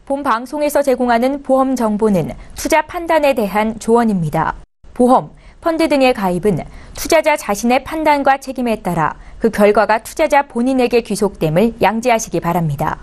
본 방송에서 제공하는 보험 정보는 투자 판단에 대한 조언입니다. 보험, 펀드 등의 가입은 투자자 자신의 판단과 책임에 따라 그 결과가 투자자 본인에게 귀속됨을 양지하시기 바랍니다.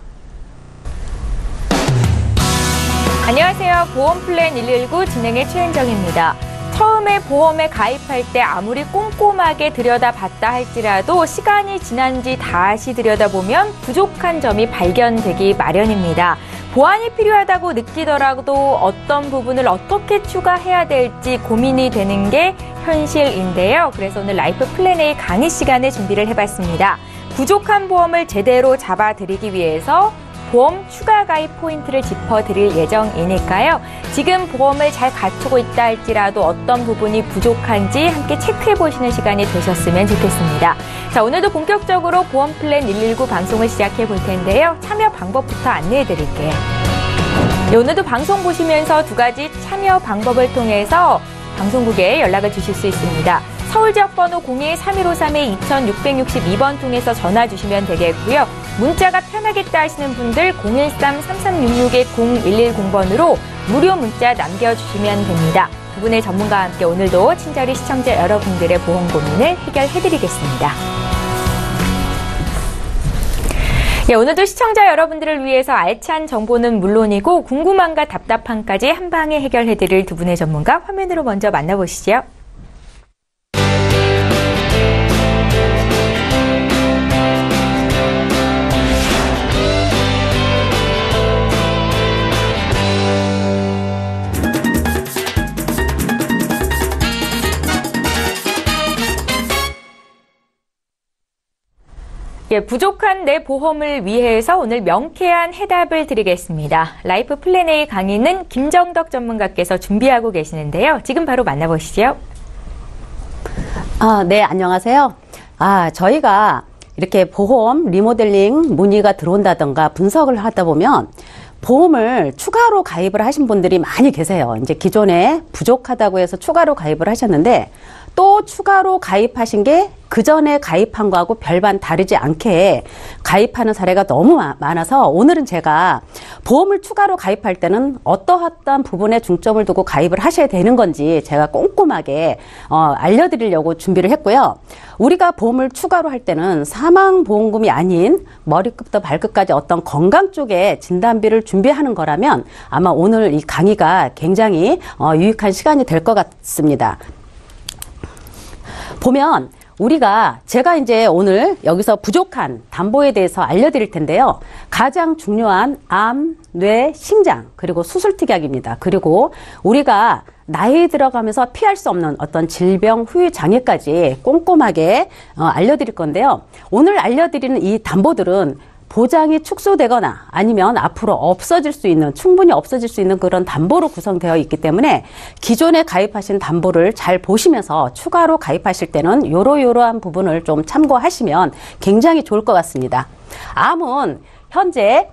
안녕하세요. 보험플랜 119 진행의 최은정입니다. 처음에 보험에 가입할 때 아무리 꼼꼼하게 들여다봤다 할지라도 시간이 지난 뒤 다시 들여다보면 부족한 점이 발견되기 마련입니다. 보완이 필요하다고 느끼더라도 어떤 부분을 어떻게 추가해야 될지 고민이 되는 게 현실인데요. 그래서 오늘 라이프 플랜 A 강의 시간에 준비를 해봤습니다. 부족한 보험을 제대로 잡아드리기 위해서 보험 추가 가입 포인트를 짚어드릴 예정이니까요. 지금 보험을 잘 갖추고 있다 할지라도 어떤 부분이 부족한지 함께 체크해보시는 시간이 되셨으면 좋겠습니다. 자, 오늘도 본격적으로 보험 플랜 119 방송을 시작해 볼 텐데요. 참여 방법부터 안내해 드릴게요. 네, 오늘도 방송 보시면서 두 가지 참여 방법을 통해서 방송국에 연락을 주실 수 있습니다. 서울 지역번호 02-3153-2662번 통해서 전화 주시면 되겠고요. 문자가 편하겠다 하시는 분들 013-3366-0110번으로 무료 문자 남겨주시면 됩니다. 두 분의 전문가와 함께 오늘도 친절히 시청자 여러분들의 보험 고민을 해결해드리겠습니다. 네, 오늘도 시청자 여러분들을 위해서 알찬 정보는 물론이고 궁금함과 답답함까지 한 방에 해결해드릴 두 분의 전문가 화면으로 먼저 만나보시죠. 예, 부족한 내 보험을 위해서 오늘 명쾌한 해답을 드리겠습니다. 라이프 플랜 A 강의는 김정덕 전문가께서 준비하고 계시는데요. 지금 바로 만나보시죠. 네, 안녕하세요. 저희가 이렇게 보험 리모델링 문의가 들어온다던가 분석을 하다 보면 보험을 추가로 가입을 하신 분들이 많이 계세요. 이제 기존에 부족하다고 해서 추가로 가입을 하셨는데 또 추가로 가입하신 게 그 전에 가입한 거하고 별반 다르지 않게 가입하는 사례가 너무 많아서 오늘은 제가 보험을 추가로 가입할 때는 어떠한 부분에 중점을 두고 가입을 하셔야 되는 건지 제가 꼼꼼하게 알려드리려고 준비를 했고요. 우리가 보험을 추가로 할 때는 사망보험금이 아닌 머리끝부터 발끝까지 어떤 건강 쪽에 진단비를 준비하는 거라면 아마 오늘 이 강의가 굉장히 유익한 시간이 될 것 같습니다. 보면 제가 이제 오늘 여기서 부족한 담보에 대해서 알려드릴 텐데요. 가장 중요한 암, 뇌, 심장, 그리고 수술특약입니다. 그리고 우리가 나이 들어가면서 피할 수 없는 어떤 질병, 후유 장애까지 꼼꼼하게 알려드릴 건데요. 오늘 알려드리는 이 담보들은 보장이 축소되거나 아니면 앞으로 충분히 없어질 수 있는 그런 담보로 구성되어 있기 때문에 기존에 가입하신 담보를 잘 보시면서 추가로 가입하실 때는 요러한 부분을 좀 참고하시면 굉장히 좋을 것 같습니다. 암은 현재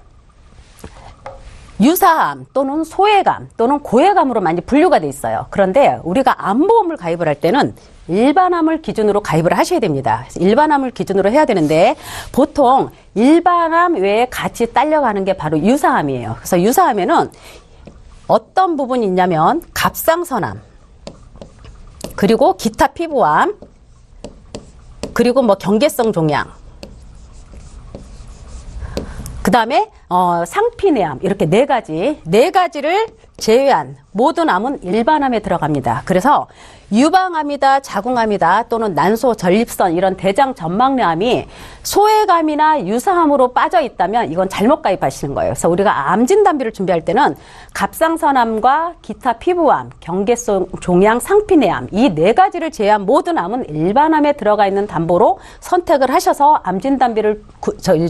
유사암 또는 소외감 또는 고해감으로 많이 분류가 돼 있어요. 그런데 우리가 암보험을 가입을 할 때는 일반암을 기준으로 가입을 하셔야 됩니다. 일반암을 기준으로 해야 되는데 보통 일반암 외에 같이 딸려가는 게 바로 유사암이에요. 그래서 유사암에는 어떤 부분이 있냐면 갑상선암, 그리고 기타 피부암, 그리고 경계성 종양, 그 다음에 상피내암, 이렇게 네 가지를 제외한 모든 암은 일반암에 들어갑니다. 그래서 유방암이다, 자궁암이다, 또는 난소, 전립선 이런 대장 전망래암이 소외감이나 유사암으로 빠져 있다면 이건 잘못 가입하시는 거예요. 그래서 우리가 암 진단비를 준비할 때는 갑상선암과 기타 피부암, 경계성 종양, 상피내암 이 네 가지를 제외한 모든 암은 일반암에 들어가 있는 담보로 선택을 하셔서 암 진단비를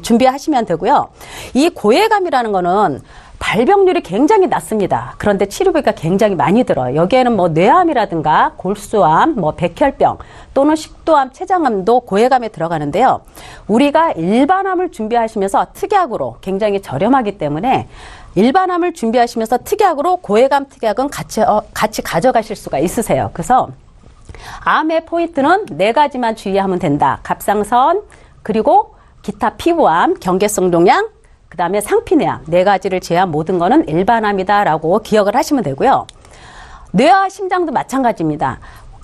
준비하시면 되고요. 이 고해감이라는 거는 발병률이 굉장히 낮습니다. 그런데 치료비가 굉장히 많이 들어요. 여기에는 뇌암이라든가 골수암, 백혈병 또는 식도암, 췌장암도 고해감에 들어가는데요. 우리가 일반암을 준비하시면서 특약으로 굉장히 저렴하기 때문에 일반암을 준비하시면서 특약으로 고해감 특약은 같이 가져가실 수가 있으세요. 그래서 암의 포인트는 네 가지만 주의하면 된다. 갑상선, 그리고 기타 피부암, 경계성 종양, 그 다음에 상피내암, 네 가지를 제외한 모든 거는 일반암이다라고 기억을 하시면 되고요. 뇌와 심장도 마찬가지입니다.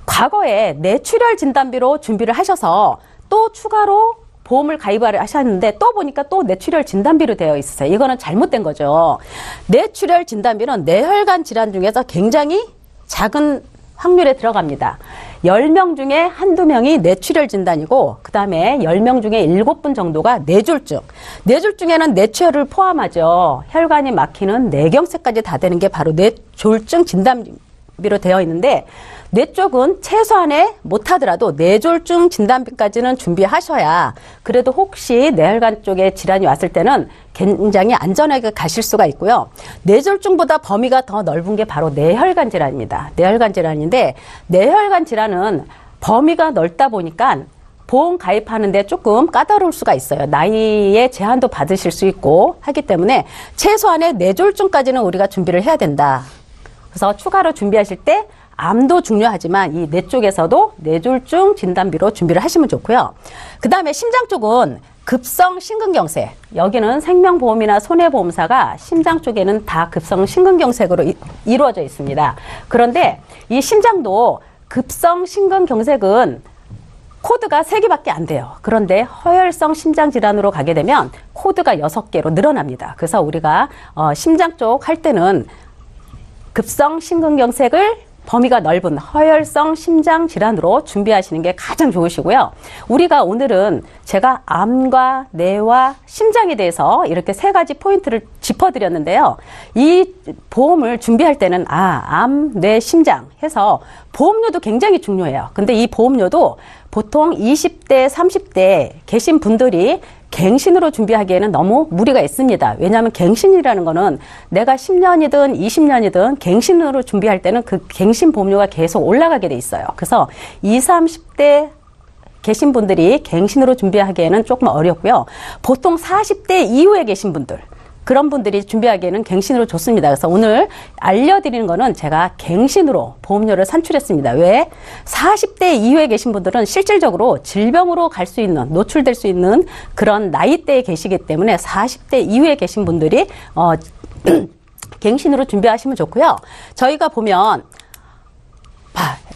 과거에 뇌출혈 진단비로 준비를 하셔서 또 추가로 보험을 가입을 하셨는데 또 보니까 또 뇌출혈 진단비로 되어 있어요. 이거는 잘못된 거죠. 뇌출혈 진단비는 뇌혈관 질환 중에서 굉장히 작은 확률에 들어갑니다. 10명 중에 한두 명이 뇌출혈 진단이고 그 다음에 10명 중에 7분 정도가 뇌졸중. 뇌졸중에는 뇌출혈을 포함하죠. 혈관이 막히는 뇌경색까지 다 되는 게 바로 뇌졸중 진단비로 되어 있는데 뇌 쪽은 최소한의 못하더라도 뇌졸중 진단비까지는 준비하셔야 그래도 혹시 뇌혈관 쪽에 질환이 왔을 때는 굉장히 안전하게 가실 수가 있고요. 뇌졸중보다 범위가 더 넓은 게 바로 뇌혈관 질환입니다. 뇌혈관 질환인데 뇌혈관 질환은 범위가 넓다 보니까 보험 가입하는데 조금 까다로울 수가 있어요. 나이에 제한도 받으실 수 있고 하기 때문에 최소한의 뇌졸중까지는 우리가 준비를 해야 된다. 그래서 추가로 준비하실 때 암도 중요하지만 이 뇌 쪽에서도 뇌졸중 진단비로 준비를 하시면 좋고요. 그 다음에 심장 쪽은 급성 심근경색. 여기는 생명보험이나 손해보험사가 심장 쪽에는 다 급성 심근경색으로 이루어져 있습니다. 그런데 이 심장도 급성 심근경색은 코드가 3개밖에 안 돼요. 그런데 허혈성 심장질환으로 가게 되면 코드가 6개로 늘어납니다. 그래서 우리가 심장 쪽 할 때는 급성 심근경색을 범위가 넓은 허혈성 심장질환으로 준비하시는 게 가장 좋으시고요. 우리가 오늘은 제가 암과 뇌와 심장에 대해서 이렇게 3가지 포인트를 짚어드렸는데요. 이 보험을 준비할 때는 암, 뇌, 심장 해서 보험료도 굉장히 중요해요. 근데 이 보험료도 보통 20대, 30대 계신 분들이 갱신으로 준비하기에는 너무 무리가 있습니다. 왜냐하면 갱신이라는 거는 내가 10년이든 20년이든 갱신으로 준비할 때는 그 갱신 보험료가 계속 올라가게 돼 있어요. 그래서 20, 30대 계신 분들이 갱신으로 준비하기에는 조금 어렵고요. 보통 40대 이후에 계신 분들, 그런 분들이 준비하기에는 갱신으로 좋습니다. 그래서 오늘 알려드리는 거는 제가 갱신으로 보험료를 산출했습니다. 왜? 40대 이후에 계신 분들은 실질적으로 질병으로 갈 수 있는, 노출될 수 있는 그런 나이대에 계시기 때문에 40대 이후에 계신 분들이 갱신으로 준비하시면 좋고요. 저희가 보면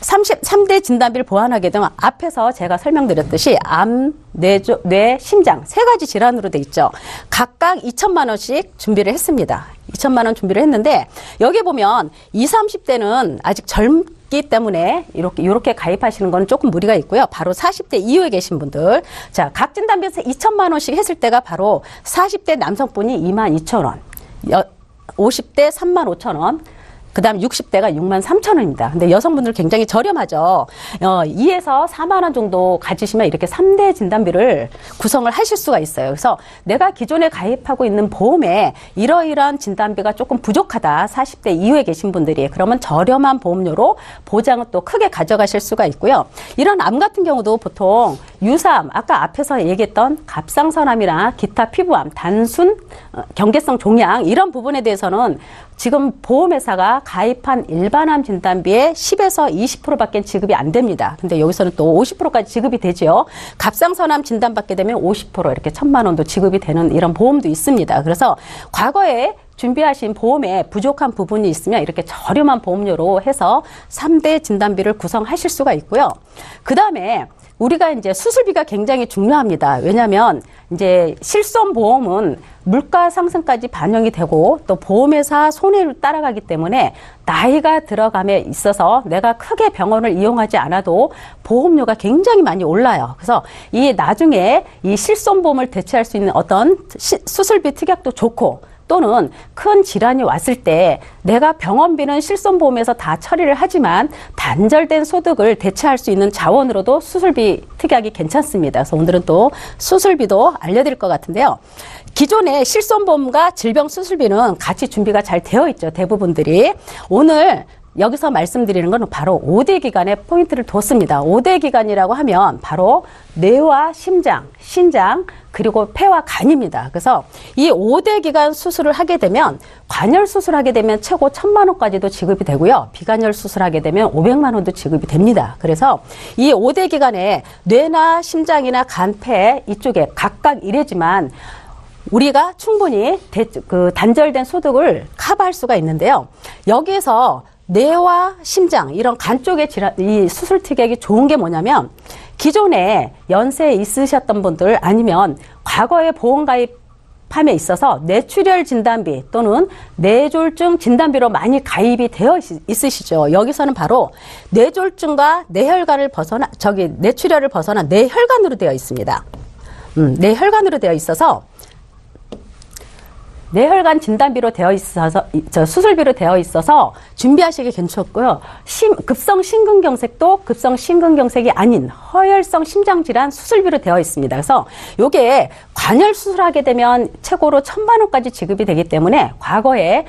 33대 진단비를 보완하게 되면 앞에서 제가 설명드렸듯이 암, 뇌, 심장 3가지 질환으로 돼 있죠. 각각 2천만 원씩 준비를 했습니다. 2천만 원 준비를 했는데 여기 보면 20, 30대는 아직 젊기 때문에 이렇게 가입하시는 건 조금 무리가 있고요. 바로 40대 이후에 계신 분들. 자, 각 진단비에서 2천만 원씩 했을 때가 바로 40대 남성분이 22,000원, 50대 35,000원, 그 다음 60대가 63,000원입니다. 근데 여성분들 굉장히 저렴하죠. 2에서 4만 원 정도 가지시면 이렇게 3대 진단비를 구성을 하실 수가 있어요. 그래서 내가 기존에 가입하고 있는 보험에 이러이러한 진단비가 조금 부족하다. 40대 이후에 계신 분들이. 그러면 저렴한 보험료로 보장을 또 크게 가져가실 수가 있고요. 이런 암 같은 경우도 보통 유사암, 아까 앞에서 얘기했던 갑상선암이나 기타 피부암, 단순 경계성 종양 이런 부분에 대해서는 지금 보험회사가 가입한 일반암 진단비의 10에서 20%밖에 지급이 안 됩니다. 근데 여기서는 또 50%까지 지급이 되죠. 갑상선암 진단받게 되면 50% 이렇게 1,000만 원도 지급이 되는 이런 보험도 있습니다. 그래서 과거에 준비하신 보험에 부족한 부분이 있으면 이렇게 저렴한 보험료로 해서 3대 진단비를 구성하실 수가 있고요. 그 다음에 우리가 이제 수술비가 굉장히 중요합니다. 왜냐하면 이제 실손보험은 물가 상승까지 반영이 되고 또 보험회사 손해를 따라가기 때문에 나이가 들어감에 있어서 내가 크게 병원을 이용하지 않아도 보험료가 굉장히 많이 올라요. 그래서 이 나중에 이 실손보험을 대체할 수 있는 어떤 수술비 특약도 좋고 또는 큰 질환이 왔을 때 내가 병원비는 실손보험에서 다 처리를 하지만 단절된 소득을 대체할 수 있는 자원으로도 수술비 특약이 괜찮습니다. 그래서 오늘은 또 수술비도 알려드릴 것 같은데요. 기존의 실손보험과 질병수술비는 같이 준비가 잘 되어 있죠. 대부분들이. 오늘 여기서 말씀드리는 것은 바로 5대 기관에 포인트를 뒀습니다. 5대 기관이라고 하면 바로 뇌와 심장, 신장, 그리고 폐와 간입니다. 그래서 이 5대 기관 수술을 하게 되면 관열 수술하게 되면 최고 1,000만 원까지도 지급이 되고요. 비관열 수술하게 되면 500만 원도 지급이 됩니다. 그래서 이 5대 기관에 뇌나 심장이나 간, 폐 이쪽에 각각 이래지만 우리가 충분히 단절된 소득을 커버할 수가 있는데요. 여기에서 뇌와 심장 이런 간 쪽의 질환, 이 수술 특약이 좋은 게 뭐냐면 기존에 연세에 있으셨던 분들 아니면 과거에 보험가입함에 있어서 뇌출혈 진단비 또는 뇌졸중 진단비로 많이 가입이 되어 있으시죠. 여기서는 바로 뇌졸중과 뇌혈관을 뇌출혈을 벗어난 뇌혈관으로 되어 있습니다. 뇌혈관으로 되어 있어서 뇌혈관 진단비로 되어 있어서, 수술비로 되어 있어서 준비하시기 괜찮고요. 급성 심근경색도 급성 심근경색이 아닌 허혈성 심장질환 수술비로 되어 있습니다. 그래서 요게 관열 수술하게 되면 최고로 1,000만 원까지 지급이 되기 때문에 과거에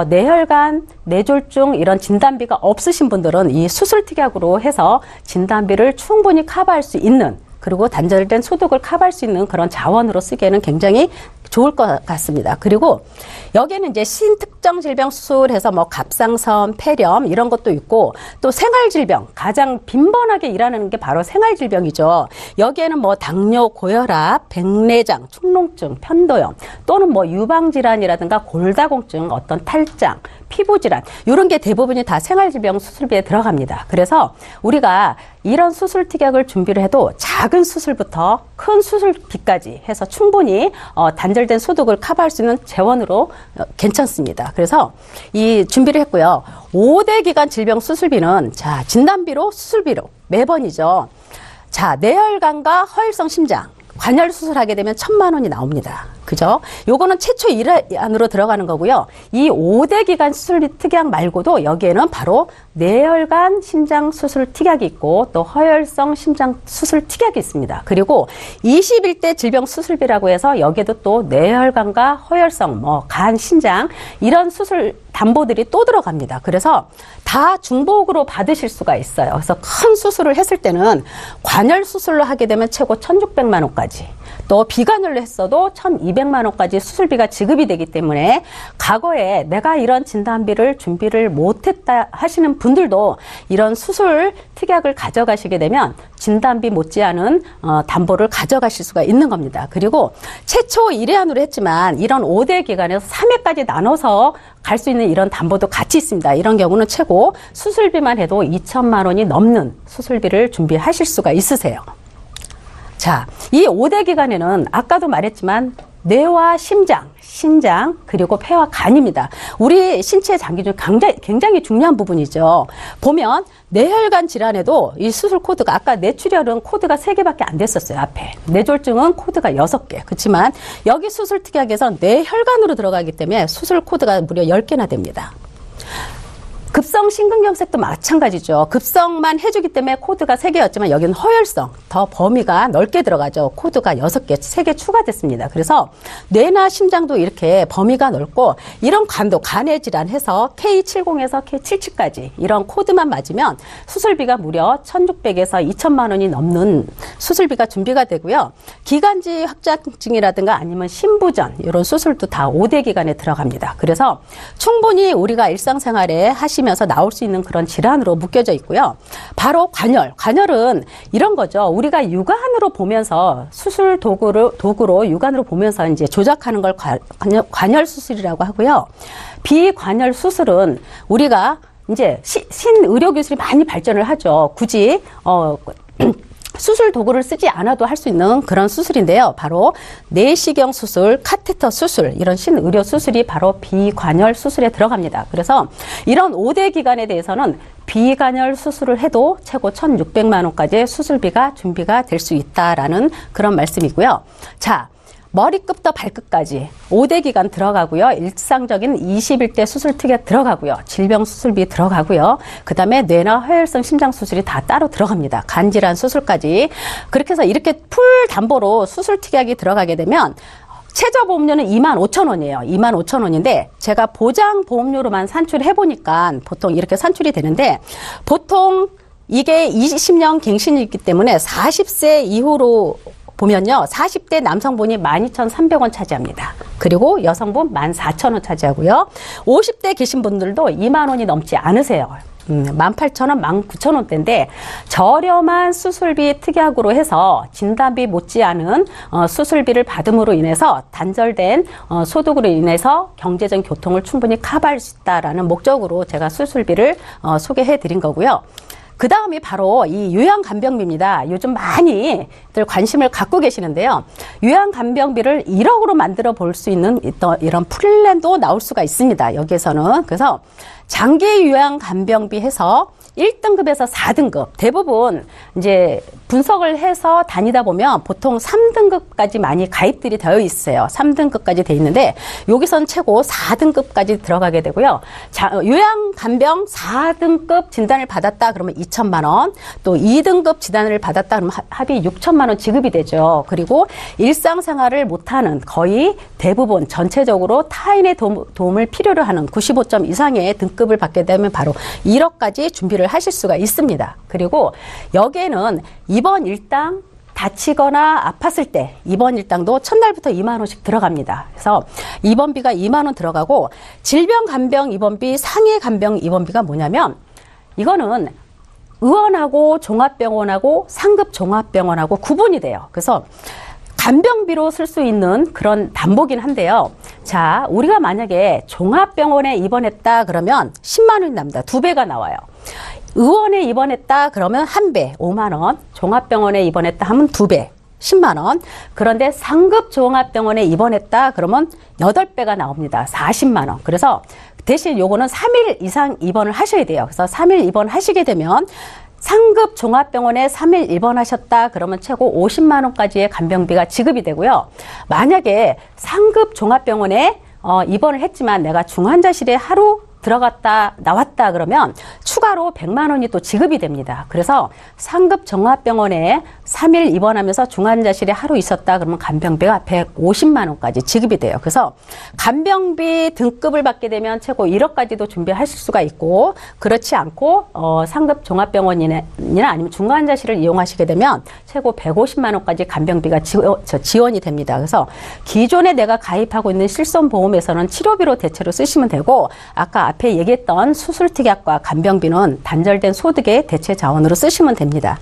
뇌혈관, 뇌졸중 이런 진단비가 없으신 분들은 이 수술 특약으로 해서 진단비를 충분히 커버할 수 있는 그리고 단절된 소득을 커버할 수 있는 그런 자원으로 쓰기에는 굉장히 좋을 것 같습니다. 그리고 여기에는 이제 신특정 질병 수술해서 뭐 갑상선, 폐렴 이런 것도 있고 또 생활질병 가장 빈번하게 일하는 게 바로 생활질병이죠. 여기에는 뭐 당뇨, 고혈압, 백내장, 축농증, 편도염 또는 뭐 유방질환이라든가 골다공증, 어떤 탈장, 피부질환 이런 게 대부분이 다 생활질병 수술비에 들어갑니다. 그래서 우리가 이런 수술 특약을 준비를 해도 작은 수술부터 큰 수술비까지 해서 충분히 단절된 소득을 커버할 수 있는 재원으로 괜찮습니다. 그래서 이 준비를 했고요. 5대 기간 질병 수술비는 자 진단비로 수술비로 매번이죠. 자 뇌혈관과 허혈성 심장 관열 수술하게 되면 1,000만 원이 나옵니다. 그죠? 요거는 최초 1안으로 들어가는 거고요. 이 5대 기간 수술 특약 말고도 여기에는 바로 뇌혈관 심장 수술 특약이 있고 또 허혈성 심장 수술 특약이 있습니다. 그리고 21대 질병 수술비라고 해서 여기에도 또 뇌혈관과 허혈성, 뭐 간, 심장 이런 수술 담보들이 또 들어갑니다. 그래서 다 중복으로 받으실 수가 있어요. 그래서 큰 수술을 했을 때는 관열 수술로 하게 되면 최고 1,600만 원까지 또 비관열로 했어도 1,200만 원까지 수술비가 지급이 되기 때문에 과거에 내가 이런 진단비를 준비를 못했다 하시는 분들도 이런 수술 특약을 가져가시게 되면 진단비 못지않은 담보를 가져가실 수가 있는 겁니다. 그리고 최초 1회안으로 했지만 이런 5대 기간에서 3회까지 나눠서 갈 수 있는 이런 담보도 같이 있습니다. 이런 경우는 최고 수술비만 해도 2,000만 원이 넘는 수술비를 준비하실 수가 있으세요. 자, 이 5대 기간에는 아까도 말했지만 뇌와 심장, 신장, 그리고 폐와 간입니다. 우리 신체 장기 중 굉장히 중요한 부분이죠. 보면 뇌혈관 질환에도 이 수술 코드가 아까 뇌출혈은 코드가 3개밖에 안 됐었어요. 앞에. 뇌졸중은 코드가 6개. 그렇지만 여기 수술 특약에서 뇌혈관으로 들어가기 때문에 수술 코드가 무려 10개나 됩니다. 급성 심근경색도 마찬가지죠. 급성만 해주기 때문에 코드가 3개였지만 여기는 허혈성, 더 범위가 넓게 들어가죠. 코드가 6개, 3개 추가됐습니다. 그래서 뇌나 심장도 이렇게 범위가 넓고 이런 간도 간의 질환 해서 K70에서 K77까지 이런 코드만 맞으면 수술비가 무려 1,600에서 2,000만 원이 넘는 수술비가 준비가 되고요. 기관지 확장증이라든가 아니면 신부전 이런 수술도 다 5대 기간에 들어갑니다. 그래서 충분히 우리가 일상생활에 하시면서 나올 수 있는 그런 질환으로 묶여져 있고요. 바로 관열. 관열은 이런 거죠. 우리가 육안으로 보면서 수술 도구로 육안으로 보면서 이제 조작하는 걸 관열 수술이라고 하고요. 비관열 수술은 우리가 이제 신의료 기술이 많이 발전을 하죠. 굳이 수술 도구를 쓰지 않아도 할 수 있는 그런 수술인데요. 바로 내시경 수술, 카테터 수술 이런 신의료 수술이 바로 비관열 수술에 들어갑니다. 그래서 이런 5대 기간에 대해서는 비관열 수술을 해도 최고 1,600만 원까지의 수술비가 준비가 될 수 있다라는 그런 말씀이고요. 자, 머리끝부터 발끝까지 5대 기간 들어가고요. 일상적인 21대 수술 특약 들어가고요. 질병 수술비 들어가고요. 그 다음에 뇌나 허혈성 심장 수술이 다 따로 들어갑니다. 간질환 수술까지. 그렇게 해서 이렇게 풀 담보로 수술 특약이 들어가게 되면 최저 보험료는 25,000원이에요. 25,000원인데 제가 보장 보험료로만 산출해 보니까 보통 이렇게 산출이 되는데 보통 이게 20년 갱신이기 때문에 40세 이후로 보면요. 40대 남성분이 12,300원 차지합니다. 그리고 여성분 14,000원 차지하고요. 50대 계신 분들도 2만 원이 넘지 않으세요. 18,000원, 19,000원대인데 저렴한 수술비 특약으로 해서 진단비 못지않은 수술비를 받음으로 인해서 단절된 소득으로 인해서 경제적 교통을 충분히 커버할 수 있다라는 목적으로 제가 수술비를 소개해 드린 거고요. 그 다음이 바로 이 요양간병비입니다. 요즘 많이들 관심을 갖고 계시는데요. 요양간병비를 1억으로 만들어 볼 수 있는 이런 플랜도 나올 수가 있습니다. 여기에서는. 그래서 장기 요양간병비 해서 1등급에서 4등급 대부분 이제 분석을 해서 다니다 보면 보통 3등급까지 많이 가입들이 되어 있어요. 3등급까지 돼 있는데 여기선 최고 4등급까지 들어가게 되고요. 요양간병 4등급 진단을 받았다 그러면 2천만 원, 또 2등급 진단을 받았다 그러면 합의 6천만 원 지급이 되죠. 그리고 일상생활을 못하는 거의 대부분 전체적으로 타인의 도움을 필요로 하는 95점 이상의 등급을 받게 되면 바로 1억까지 준비를 하실 수가 있습니다. 그리고 여기에는 입원 일당 다치거나 아팠을 때 입원 일당도 첫날부터 2만 원씩 들어갑니다. 그래서 입원비가 2만 원 들어가고 질병 간병 입원비, 상해 간병 입원비가 뭐냐면 이거는 의원하고 종합병원하고 상급 종합병원하고 구분이 돼요. 그래서 간병비로 쓸 수 있는 그런 담보긴 한데요. 자, 우리가 만약에 종합병원에 입원했다 그러면 10만 원이 납니다. 2배가 나와요. 의원에 입원했다 그러면 1배, 5만 원. 종합병원에 입원했다 하면 2배, 10만 원. 그런데 상급 종합병원에 입원했다 그러면 8배가 나옵니다. 40만 원. 그래서 대신 요거는 3일 이상 입원을 하셔야 돼요. 그래서 3일 입원하시게 되면 상급 종합병원에 3일 입원하셨다 그러면 최고 50만 원까지의 간병비가 지급이 되고요. 만약에 상급 종합병원에 입원을 했지만 내가 중환자실에 하루 들어갔다 나왔다 그러면 추가로 100만 원이 또 지급이 됩니다. 그래서 상급 종합병원에 3일 입원하면서 중환자실에 하루 있었다 그러면 간병비가 150만 원까지 지급이 돼요. 그래서 간병비 등급을 받게 되면 최고 1억까지도 준비하실 수가 있고 그렇지 않고 상급 종합병원이나 아니면 중환자실을 이용하시게 되면 최고 150만 원까지 간병비가 지원이 됩니다. 그래서 기존에 내가 가입하고 있는 실손보험에서는 치료비로 대체로 쓰시면 되고 아까 앞에 얘기했던 수술특약과 간병비는 단절된 소득의 대체 자원으로 쓰시면 됩니다.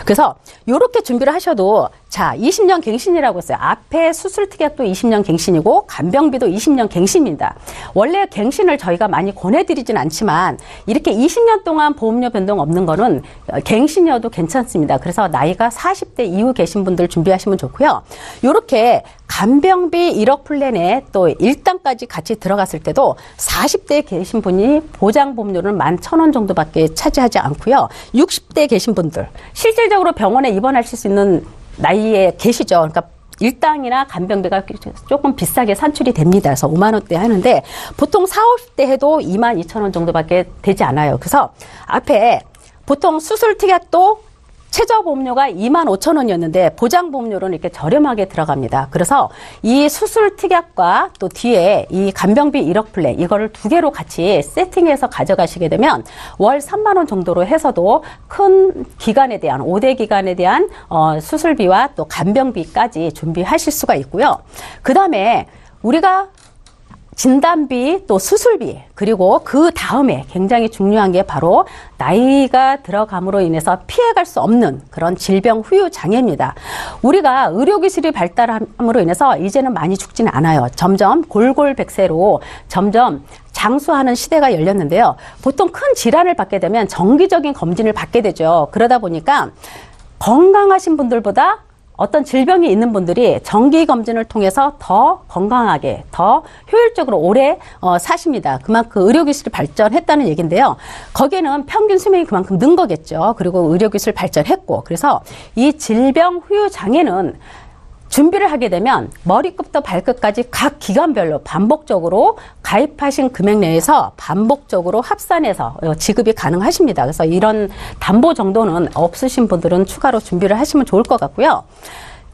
그래서 이렇게 준비를 하셔도 자 20년 갱신이라고 했어요. 앞에 수술특약도 20년 갱신이고 간병비도 20년 갱신입니다. 원래 갱신을 저희가 많이 권해드리진 않지만 이렇게 20년 동안 보험료 변동 없는 거는 갱신이어도 괜찮습니다. 그래서 나이가 40대 이후 계신 분들 준비하시면 좋고요. 이렇게 간병비 1억 플랜에 또 1단까지 같이 들어갔을 때도 40대에 계신 분이 보장보험료를 11,000원 정도밖에 차지하지 않고요. 60대에 계신 분들 실질적으로 병원에 입원하실 수 있는 나이에 계시죠. 그러니까 일당이나 간병비가 조금 비싸게 산출이 됩니다. 그래서 5만 원대 하는데 보통 40, 50대 해도 22,000원 정도밖에 되지 않아요. 그래서 앞에 보통 수술특약도 최저보험료가 25,000원이었는데 보장보험료로는 이렇게 저렴하게 들어갑니다. 그래서 이 수술특약과 또 뒤에 이 간병비 1억 플랜 이거를 두 개로 같이 세팅해서 가져가시게 되면 월 3만 원 정도로 해서도 큰 기간에 대한 5대 기간에 대한 수술비와 또 간병비까지 준비하실 수가 있고요. 그 다음에 우리가 진단비 또 수술비 그리고 그 다음에 굉장히 중요한 게 바로 나이가 들어감으로 인해서 피해갈 수 없는 그런 질병 후유 장애입니다. 우리가 의료기술이 발달함으로 인해서 이제는 많이 죽지는 않아요. 점점 골골백세로 점점 장수하는 시대가 열렸는데요. 보통 큰 질환을 받게 되면 정기적인 검진을 받게 되죠. 그러다 보니까 건강하신 분들보다 어떤 질병이 있는 분들이 정기검진을 통해서 더 건강하게, 더 효율적으로 오래 사십니다. 그만큼 의료기술이 발전했다는 얘기인데요. 거기에는 평균 수명이 그만큼 는 거겠죠. 그리고 의료기술 발전했고. 그래서 이 질병 후유 장애는 준비를 하게 되면 머리끝부터 발끝까지 각 기관별로 반복적으로 가입하신 금액 내에서 반복적으로 합산해서 지급이 가능하십니다. 그래서 이런 담보 정도는 없으신 분들은 추가로 준비를 하시면 좋을 것 같고요.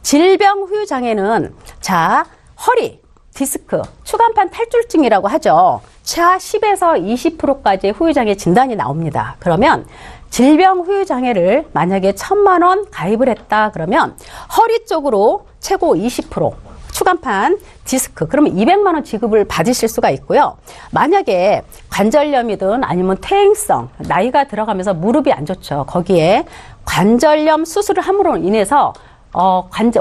질병 후유 장애는 자 허리, 디스크, 추간판 탈출증이라고 하죠. 최하 10에서 20%까지 후유장애 진단이 나옵니다. 그러면 질병 후유장애를 만약에 1,000만 원 가입을 했다 그러면 허리 쪽으로 최고 20%, 추간판 디스크, 그러면 200만 원 지급을 받으실 수가 있고요. 만약에 관절염이든 아니면 퇴행성, 나이가 들어가면서 무릎이 안 좋죠. 거기에 관절염 수술을 함으로 인해서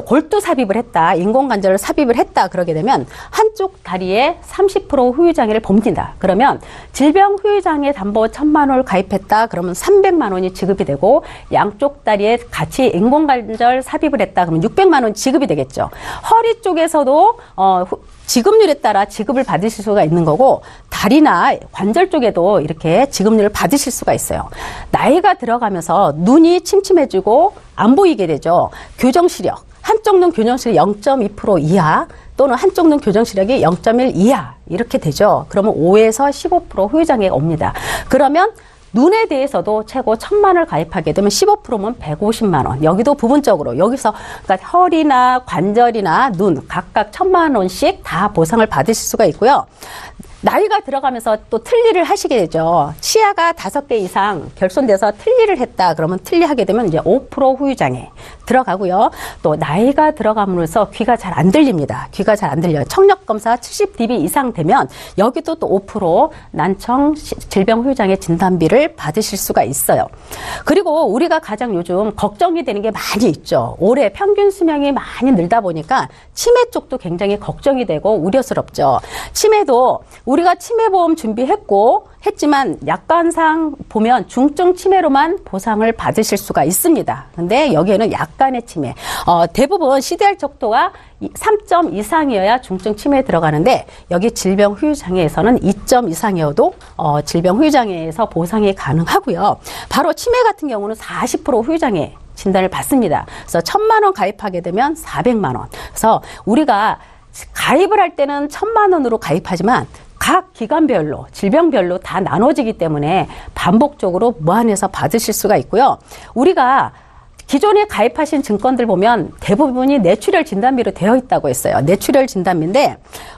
골두 삽입을 했다, 인공관절을 삽입을 했다, 그러게 되면 한쪽 다리에 30% 후유장애를 봅니다. 그러면 질병 후유장애 담보 1,000만 원을 가입했다, 그러면 300만 원이 지급이 되고, 양쪽 다리에 같이 인공관절 삽입을 했다, 그러면 600만 원 지급이 되겠죠. 허리 쪽에서도 지급률에 따라 지급을 받으실 수가 있는 거고, 다리나 관절 쪽에도 이렇게 지급률을 받으실 수가 있어요. 나이가 들어가면서 눈이 침침해지고 안 보이게 되죠. 교정시력, 한쪽 눈 교정시력 0.2% 이하 또는 한쪽 눈 교정시력이 0.1 이하 이렇게 되죠. 그러면 5에서 15% 후유장애가 옵니다. 그러면 눈에 대해서도 최고 1,000만 원을 가입하게 되면 15%면 150만 원. 여기도 부분적으로 여기서 그러니까 허리나 관절이나 눈 각각 1,000만 원씩 다 보상을 받으실 수가 있고요. 나이가 들어가면서 또 틀니를 하시게 되죠. 치아가 5개 이상 결손돼서 틀니를 했다, 그러면 틀니하게 되면 이제 5% 후유장애 들어가고요. 또 나이가 들어감으로써 귀가 잘 안 들립니다. 귀가 잘 안 들려요. 청력검사 70dB 이상 되면 여기도 또 5% 난청 질병 후유장애 진단비를 받으실 수가 있어요. 그리고 우리가 가장 요즘 걱정이 되는 게 많이 있죠. 올해 평균 수명이 많이 늘다 보니까 치매 쪽도 굉장히 걱정이 되고 우려스럽죠. 치매도 우리가 치매보험 했지만 약관상 보면 중증 치매로만 보상을 받으실 수가 있습니다. 근데 여기에는 약간의 치매, 대부분 CDR 척도가 3점 이상이어야 중증 치매에 들어가는데, 여기 질병 후유장애에서는 2점 이상이어도 질병 후유장애에서 보상이 가능하고요. 바로 치매 같은 경우는 40% 후유장애 진단을 받습니다. 그래서 1,000만 원 가입하게 되면 400만 원. 그래서 우리가 가입을 할 때는 1,000만 원으로 가입하지만 각 기관별로, 질병별로 다 나눠지기 때문에 반복적으로 무한해서 받으실 수가 있고요. 우리가 기존에 가입하신 증권들 보면 대부분이 뇌출혈 진단비로 되어 있다고 했어요. 뇌출혈 진단비인데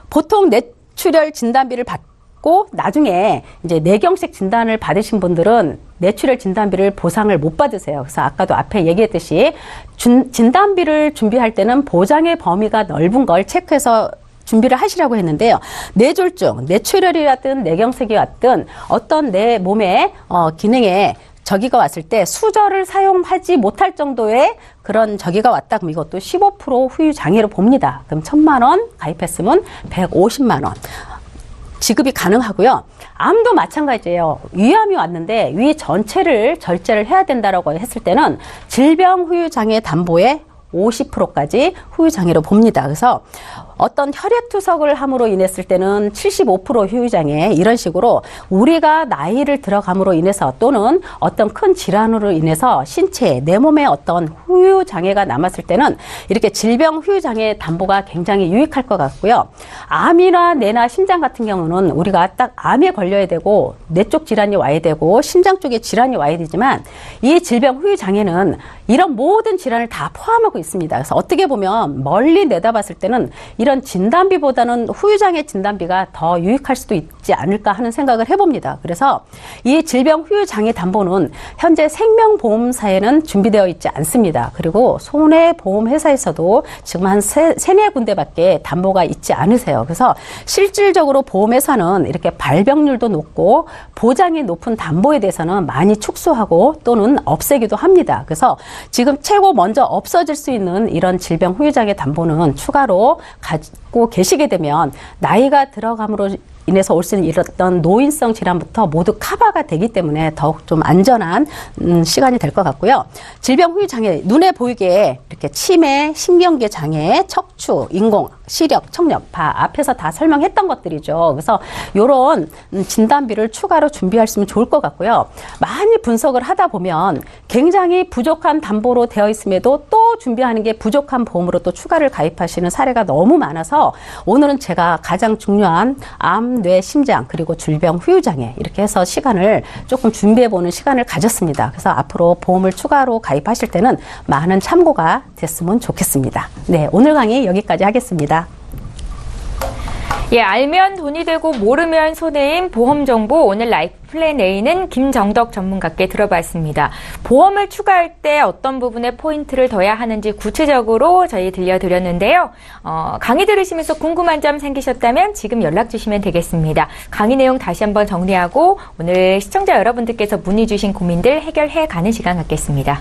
보통 뇌출혈 진단비를 받고 나중에 이제 뇌경색 진단을 받으신 분들은 뇌출혈 진단비를 보상을 못 받으세요. 그래서 아까도 앞에 얘기했듯이 진단비를 준비할 때는 보장의 범위가 넓은 걸 체크해서 준비를 하시라고 했는데요. 뇌졸중, 뇌출혈이 왔든 뇌경색이 왔든 어떤 내 몸의 기능에 저기가 왔을 때 수저를 사용하지 못할 정도의 그런 저기가 왔다, 그럼 이것도 15% 후유장애로 봅니다. 그럼 1,000만 원 가입했으면 150만 원 지급이 가능하고요. 암도 마찬가지예요. 위암이 왔는데 위 전체를 절제를 해야 된다라고 했을 때는 질병 후유장애 담보에 50%까지 후유장애로 봅니다. 그래서 어떤 혈액투석을 함으로 인했을 때는 75% 후유장애, 이런 식으로 우리가 나이를 들어감으로 인해서 또는 어떤 큰 질환으로 인해서 신체에, 내 몸에 어떤 후유장애가 남았을 때는 이렇게 질병 후유장애 담보가 굉장히 유익할 것 같고요. 암이나 뇌나 심장 같은 경우는 우리가 딱 암에 걸려야 되고 뇌 쪽 질환이 와야 되고 심장 쪽에 질환이 와야 되지만, 이 질병 후유장애는 이런 모든 질환을 다 포함하고 있습니다. 그래서 어떻게 보면 멀리 내다봤을 때는 이런 진단비보다는 후유장애 진단비가 더 유익할 수도 있지 않을까 하는 생각을 해봅니다. 그래서 이 질병 후유장애 담보는 현재 생명보험사에는 준비되어 있지 않습니다. 그리고 손해보험회사에서도 지금 한 세네 군데밖에 담보가 있지 않으세요. 그래서 실질적으로 보험회사는 이렇게 발병률도 높고 보장이 높은 담보에 대해서는 많이 축소하고 또는 없애기도 합니다. 그래서 지금 최고 먼저 없어질 수 있는 이런 질병 후유장애 담보는 추가로 가지고 계시게 되면 나이가 들어감으로 인해서 올 수 있는 이런 노인성 질환부터 모두 커버가 되기 때문에 더욱 좀 안전한 시간이 될 것 같고요. 질병 후유 장애, 눈에 보이게 이렇게 치매, 신경계 장애, 척추, 인공, 시력, 청력, 앞에서 다 설명했던 것들이죠. 그래서 이런 진단비를 추가로 준비하시면 좋을 것 같고요. 많이 분석을 하다 보면 굉장히 부족한 담보로 되어 있음에도 또 준비하는 게 부족한 보험으로 또 추가를 가입하시는 사례가 너무 많아서 오늘은 제가 가장 중요한 암, 뇌, 심장, 그리고 질병 후유장애 이렇게 해서 시간을 조금 준비해보는 시간을 가졌습니다. 그래서 앞으로 보험을 추가로 가입하실 때는 많은 참고가 됐으면 좋겠습니다. 네, 오늘 강의 여기까지 하겠습니다. 예, 알면 돈이 되고 모르면 손해인 보험 정보 오늘 라이프 플랜 A는 김정덕 전문가께 들어봤습니다. 보험을 추가할 때 어떤 부분에 포인트를 둬야 하는지 구체적으로 저희 들려드렸는데요. 강의 들으시면서 궁금한 점 생기셨다면 지금 연락 주시면 되겠습니다. 강의 내용 다시 한번 정리하고 오늘 시청자 여러분들께서 문의 주신 고민들 해결해 가는 시간 갖겠습니다.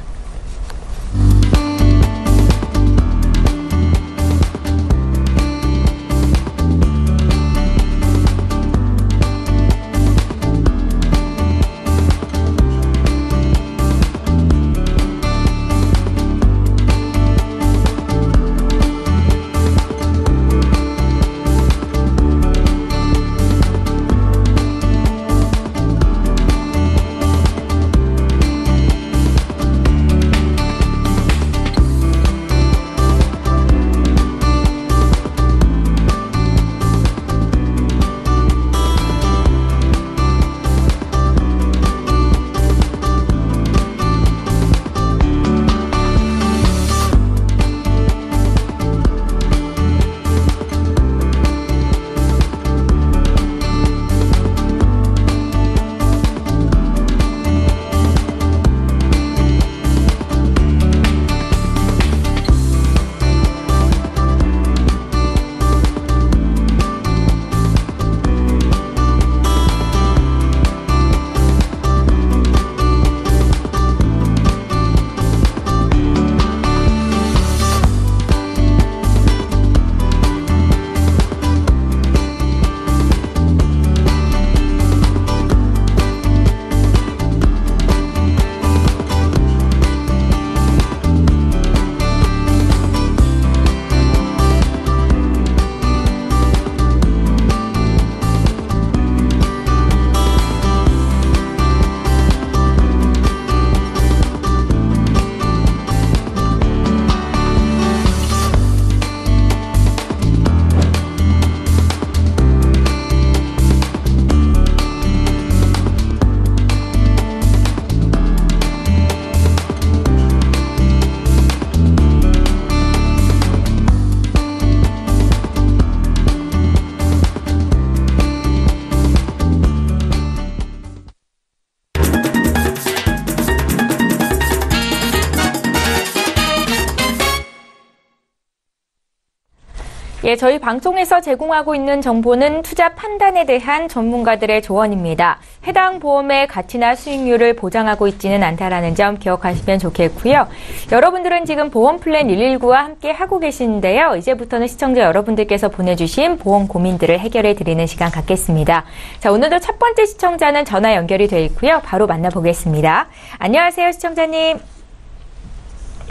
예, 저희 방송에서 제공하고 있는 정보는 투자 판단에 대한 전문가들의 조언입니다. 해당 보험의 가치나 수익률을 보장하고 있지는 않다라는 점 기억하시면 좋겠고요. 여러분들은 지금 보험 플랜 119와 함께 하고 계시는데요. 이제부터는 시청자 여러분들께서 보내주신 보험 고민들을 해결해 드리는 시간 갖겠습니다. 자, 오늘도 첫 번째 시청자는 전화 연결이 돼 있고요. 바로 만나보겠습니다. 안녕하세요, 시청자님.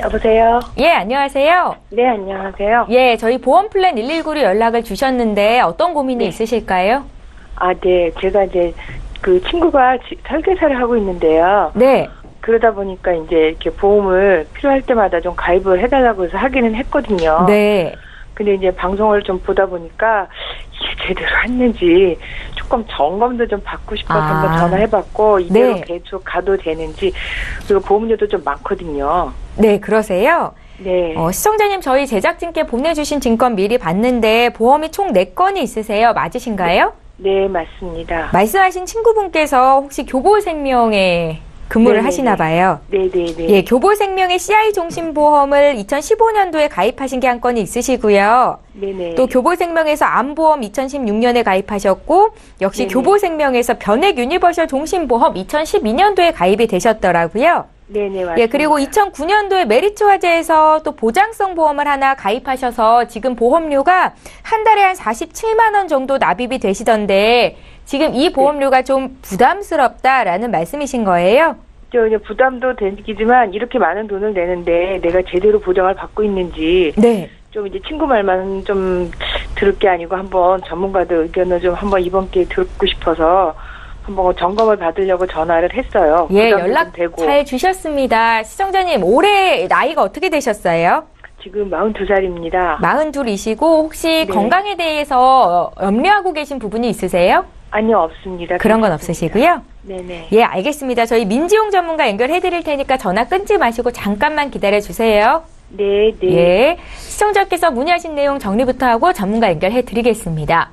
여보세요? 예, 안녕하세요. 네, 안녕하세요. 예, 저희 보험 플랜 119로 연락을 주셨는데 어떤 고민이 있으실까요? 아, 네. 제가 이제 그 친구가 설계사를 하고 있는데요. 네. 그러다 보니까 이제 이렇게 보험을 필요할 때마다 좀 가입을 해달라고 해서 하기는 했거든요. 네. 근데 이제 방송을 좀 보다 보니까 이게 제대로 했는지 조금 점검도 좀 받고 싶어서 한번 전화해봤고 이대로 네. 계속 가도 되는지, 그리고 보험료도 좀 많거든요. 네, 그러세요? 네. 시청자님, 저희 제작진께 보내주신 증권 미리 봤는데 보험이 총 4건이 있으세요. 맞으신가요? 네, 맞습니다. 말씀하신 친구분께서 혹시 교보생명에 근무를 네네네. 하시나 봐요. 네네네. 예, 교보생명의 CI 종신보험을 2015년도에 가입하신 게 한 건이 있으시고요. 네네. 또 교보생명에서 암보험 2016년에 가입하셨고 역시 네네. 교보생명에서 변액 유니버셜 종신보험 2012년도에 가입이 되셨더라고요. 네네, 맞습니다. 예, 그리고 2009년도에 메리츠 화재에서 또 보장성 보험을 하나 가입하셔서 지금 보험료가 한 달에 한 47만 원 정도 납입이 되시던데 지금 이 보험료가 좀 부담스럽다라는 말씀이신 거예요? 저 이제 부담도 되지만 이렇게 많은 돈을 내는데 내가 제대로 보장을 받고 있는지 네. 좀 이제 친구 말만 좀 들을 게 아니고 한번 전문가들 의견을 좀 한번 이번 기회에 듣고 싶어서 한번 점검을 받으려고 전화를 했어요. 예, 부담도 연락 좀 되고. 잘 주셨습니다. 시청자님, 올해 나이가 어떻게 되셨어요? 지금 42살입니다. 42이시고 혹시 네. 건강에 대해서 염려하고 계신 부분이 있으세요? 아니요, 없습니다. 그런 건 괜찮습니다. 없으시고요? 네네. 예, 알겠습니다. 저희 민지용 전문가 연결해 드릴 테니까 전화 끊지 마시고 잠깐만 기다려 주세요. 네, 네. 예. 시청자께서 문의하신 내용 정리부터 하고 전문가 연결해 드리겠습니다.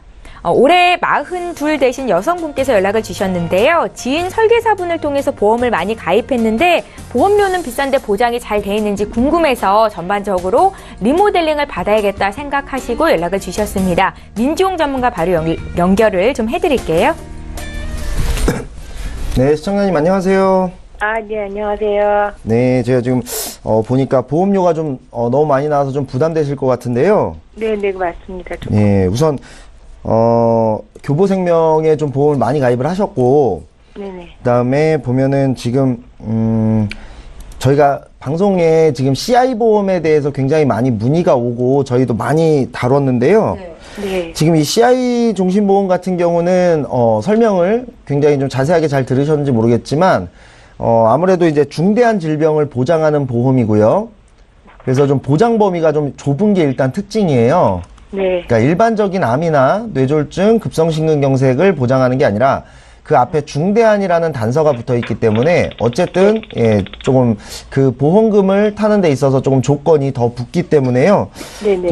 올해 42 되신 여성분께서 연락을 주셨는데요. 지인 설계사분을 통해서 보험을 많이 가입했는데 보험료는 비싼데 보장이 잘 돼 있는지 궁금해서 전반적으로 리모델링을 받아야겠다 생각하시고 연락을 주셨습니다. 민지용 전문가 바로 연결을 좀 해드릴게요. 네, 시청자님 안녕하세요. 네, 안녕하세요. 네, 제가 지금 보니까 보험료가 좀 너무 많이 나와서 좀 부담되실 것 같은데요. 네, 맞습니다. 좀. 네, 우선 교보생명에 좀 보험을 많이 가입을 하셨고, 네네. 그다음에 보면은 지금 저희가 방송에 지금 CI 보험에 대해서 굉장히 많이 문의가 오고 저희도 많이 다뤘는데요. 네. 지금 이 CI 종신보험 같은 경우는 설명을 굉장히 좀 자세하게 잘 들으셨는지 모르겠지만 아무래도 이제 중대한 질병을 보장하는 보험이고요. 그래서 좀 보장 범위가 좀 좁은 게 일단 특징이에요. 네. 그러니까 일반적인 암이나 뇌졸중, 급성심근경색을 보장하는 게 아니라 그 앞에 중대한이라는 단서가 붙어 있기 때문에 어쨌든 조금 그 보험금을 타는 데 있어서 조금 조건이 더 붙기 때문에요. 네네.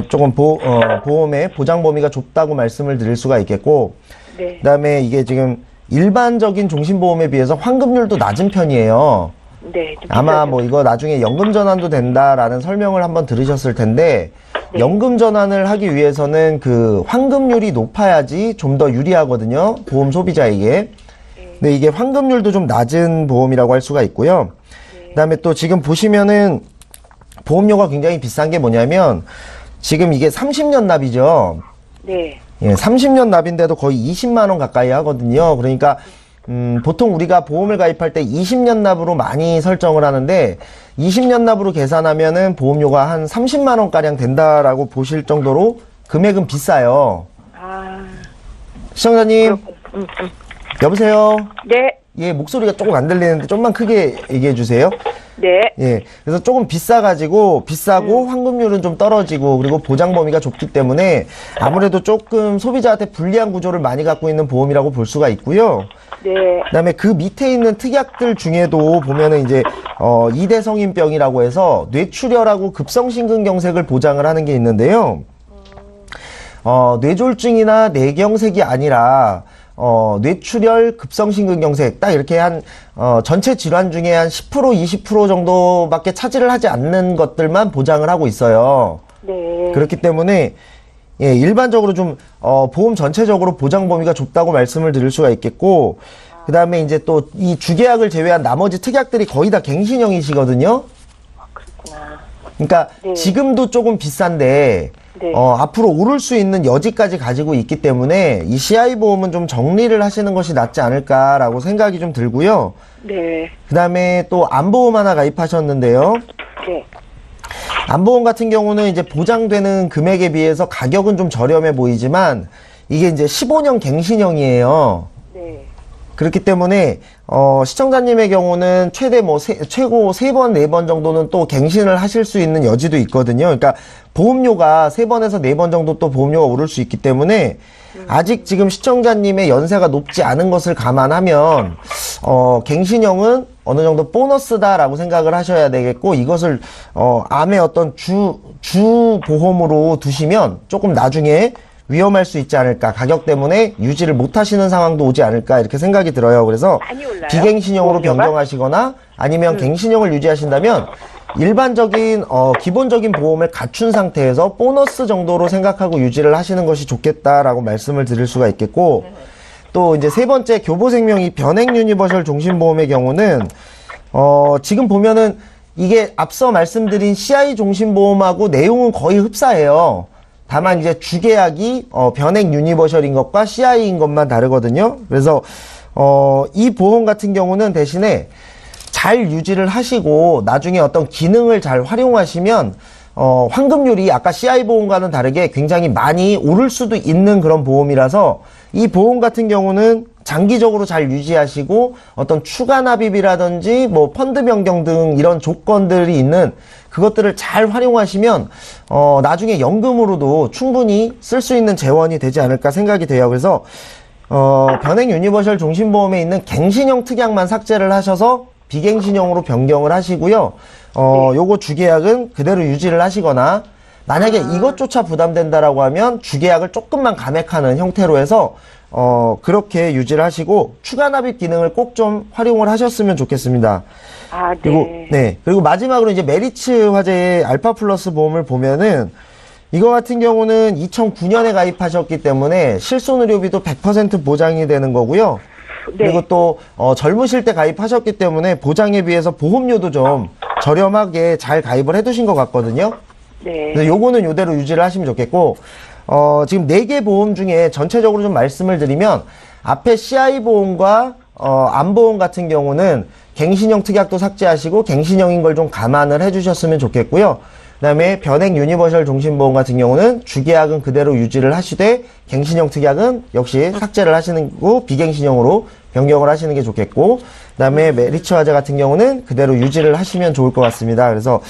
조금 보험의 보장 범위가 좁다고 말씀을 드릴 수가 있겠고, 네. 그다음에 이게 지금 일반적인 종신보험에 비해서 환급률도 낮은 편이에요. 네. 좀 아마 비싸죠. 뭐 이거 나중에 연금 전환도 된다라는 설명을 한번 들으셨을 텐데, 네. 연금 전환을 하기 위해서는 그 환급률이 높아야지 좀 더 유리하거든요. 보험 소비자에게. 근데 이게 환급률도 좀 낮은 보험이라고 할 수가 있고요. 그다음에 또 지금 보시면은 보험료가 굉장히 비싼 게 뭐냐면 지금 이게 30년 납이죠. 네. 예, 30년 납인데도 거의 20만 원 가까이 하거든요. 그러니까 보통 우리가 보험을 가입할 때 20년 납으로 많이 설정을 하는데 20년 납으로 계산하면은 보험료가 한 30만 원 가량 된다라고 보실 정도로 금액은 비싸요. 시청자님, 여보세요? 네. 예, 목소리가 조금 안 들리는데 좀만 크게 얘기해 주세요. 네. 예, 그래서 조금 비싸고 환급률은 좀 떨어지고 그리고 보장 범위가 좁기 때문에 아무래도 조금 소비자한테 불리한 구조를 많이 갖고 있는 보험이라고 볼 수가 있고요. 네. 그다음에 그 밑에 있는 특약들 중에도 보면은 이제 이대성인병이라고 해서 뇌출혈하고 급성심근경색을 보장을 하는 게 있는데요. 뇌졸중이나 뇌경색이 아니라 뇌출혈, 급성심근경색 딱 이렇게 한 전체 질환 중에 한 10%, 20% 정도밖에 차지를 하지 않는 것들만 보장을 하고 있어요. 네. 그렇기 때문에 예, 일반적으로 좀 보험 전체적으로 보장 범위가 좁다고 말씀을 드릴 수가 있겠고, 그다음에 이제 또 이 주계약을 제외한 나머지 특약들이 거의 다 갱신형이시거든요. 그렇구나. 그러니까 네. 지금도 조금 비싼데 네. 앞으로 오를 수 있는 여지까지 가지고 있기 때문에 이 CI 보험은 좀 정리를 하시는 것이 낫지 않을까라고 생각이 좀 들고요. 네. 그다음에 또 암보험 하나 가입하셨는데요. 네. 암보험 같은 경우는 이제 보장되는 금액에 비해서 가격은 좀 저렴해 보이지만 이게 이제 15년 갱신형이에요. 네. 그렇기 때문에 시청자님의 경우는 최대 최고 3번, 4번 정도는 또 갱신을 하실 수 있는 여지도 있거든요. 그러니까 보험료가 3번에서 4번 정도 또 보험료가 오를 수 있기 때문에 아직 지금 시청자님의 연세가 높지 않은 것을 감안하면 갱신형은 어느 정도 보너스다라고 생각을 하셔야 되겠고, 이것을 암의 어떤 주 보험으로 두시면 조금 나중에 위험할 수 있지 않을까, 가격 때문에 유지를 못 하시는 상황도 오지 않을까 이렇게 생각이 들어요. 그래서 많이 올라요? 비갱신형으로 보험료가? 변경하시거나 아니면 갱신형을 유지하신다면 일반적인 기본적인 보험을 갖춘 상태에서 보너스 정도로 생각하고 유지를 하시는 것이 좋겠다라고 말씀을 드릴 수가 있겠고, 또 이제 세 번째 교보생명이 변액 유니버셜 종신보험의 경우는 지금 보면은 이게 앞서 말씀드린 CI 종신보험하고 내용은 거의 흡사해요. 다만 이제 주계약이 변액 유니버셜인 것과 CI인 것만 다르거든요. 그래서 이 보험 같은 경우는 대신에 잘 유지를 하시고 나중에 어떤 기능을 잘 활용하시면 환급률이 아까 CI 보험과는 다르게 굉장히 많이 오를 수도 있는 그런 보험이라서 이 보험 같은 경우는 장기적으로 잘 유지하시고 어떤 추가 납입이라든지 뭐 펀드 변경 등 이런 조건들이 있는 그것들을 잘 활용하시면 나중에 연금으로도 충분히 쓸 수 있는 재원이 되지 않을까 생각이 돼요. 그래서 변액 유니버셜 종신보험에 있는 갱신형 특약만 삭제를 하셔서 비갱신형으로 변경을 하시고요. 요거 주계약은 그대로 유지를 하시거나 만약에 이것조차 부담된다라고 하면 주계약을 조금만 감액하는 형태로 해서 그렇게 유지를 하시고 추가 납입 기능을 꼭 좀 활용을 하셨으면 좋겠습니다. 아, 네. 그리고 그리고 마지막으로 이제 메리츠 화재의 알파 플러스 보험을 보면은 이거 같은 경우는 2009년에 가입하셨기 때문에 실손의료비도 100% 보장이 되는 거고요. 네. 그리고 또 젊으실 때 가입하셨기 때문에 보장에 비해서 보험료도 좀 저렴하게 잘 가입을 해두신 것 같거든요. 네. 그래서 요거는 요대로 유지를 하시면 좋겠고, 지금 4개 보험 중에 전체적으로 좀 말씀을 드리면, 앞에 CI 보험과, 암보험 같은 경우는 갱신형 특약도 삭제하시고, 갱신형인 걸 좀 감안을 해주셨으면 좋겠고요. 그 다음에 변액 유니버셜 종신보험 같은 경우는 주계약은 그대로 유지를 하시되, 갱신형 특약은 역시 삭제를 하시는 거고, 비갱신형으로 변경을 하시는 게 좋겠고, 그 다음에 메리츠 화재 같은 경우는 그대로 유지를 하시면 좋을 것 같습니다. 그래서,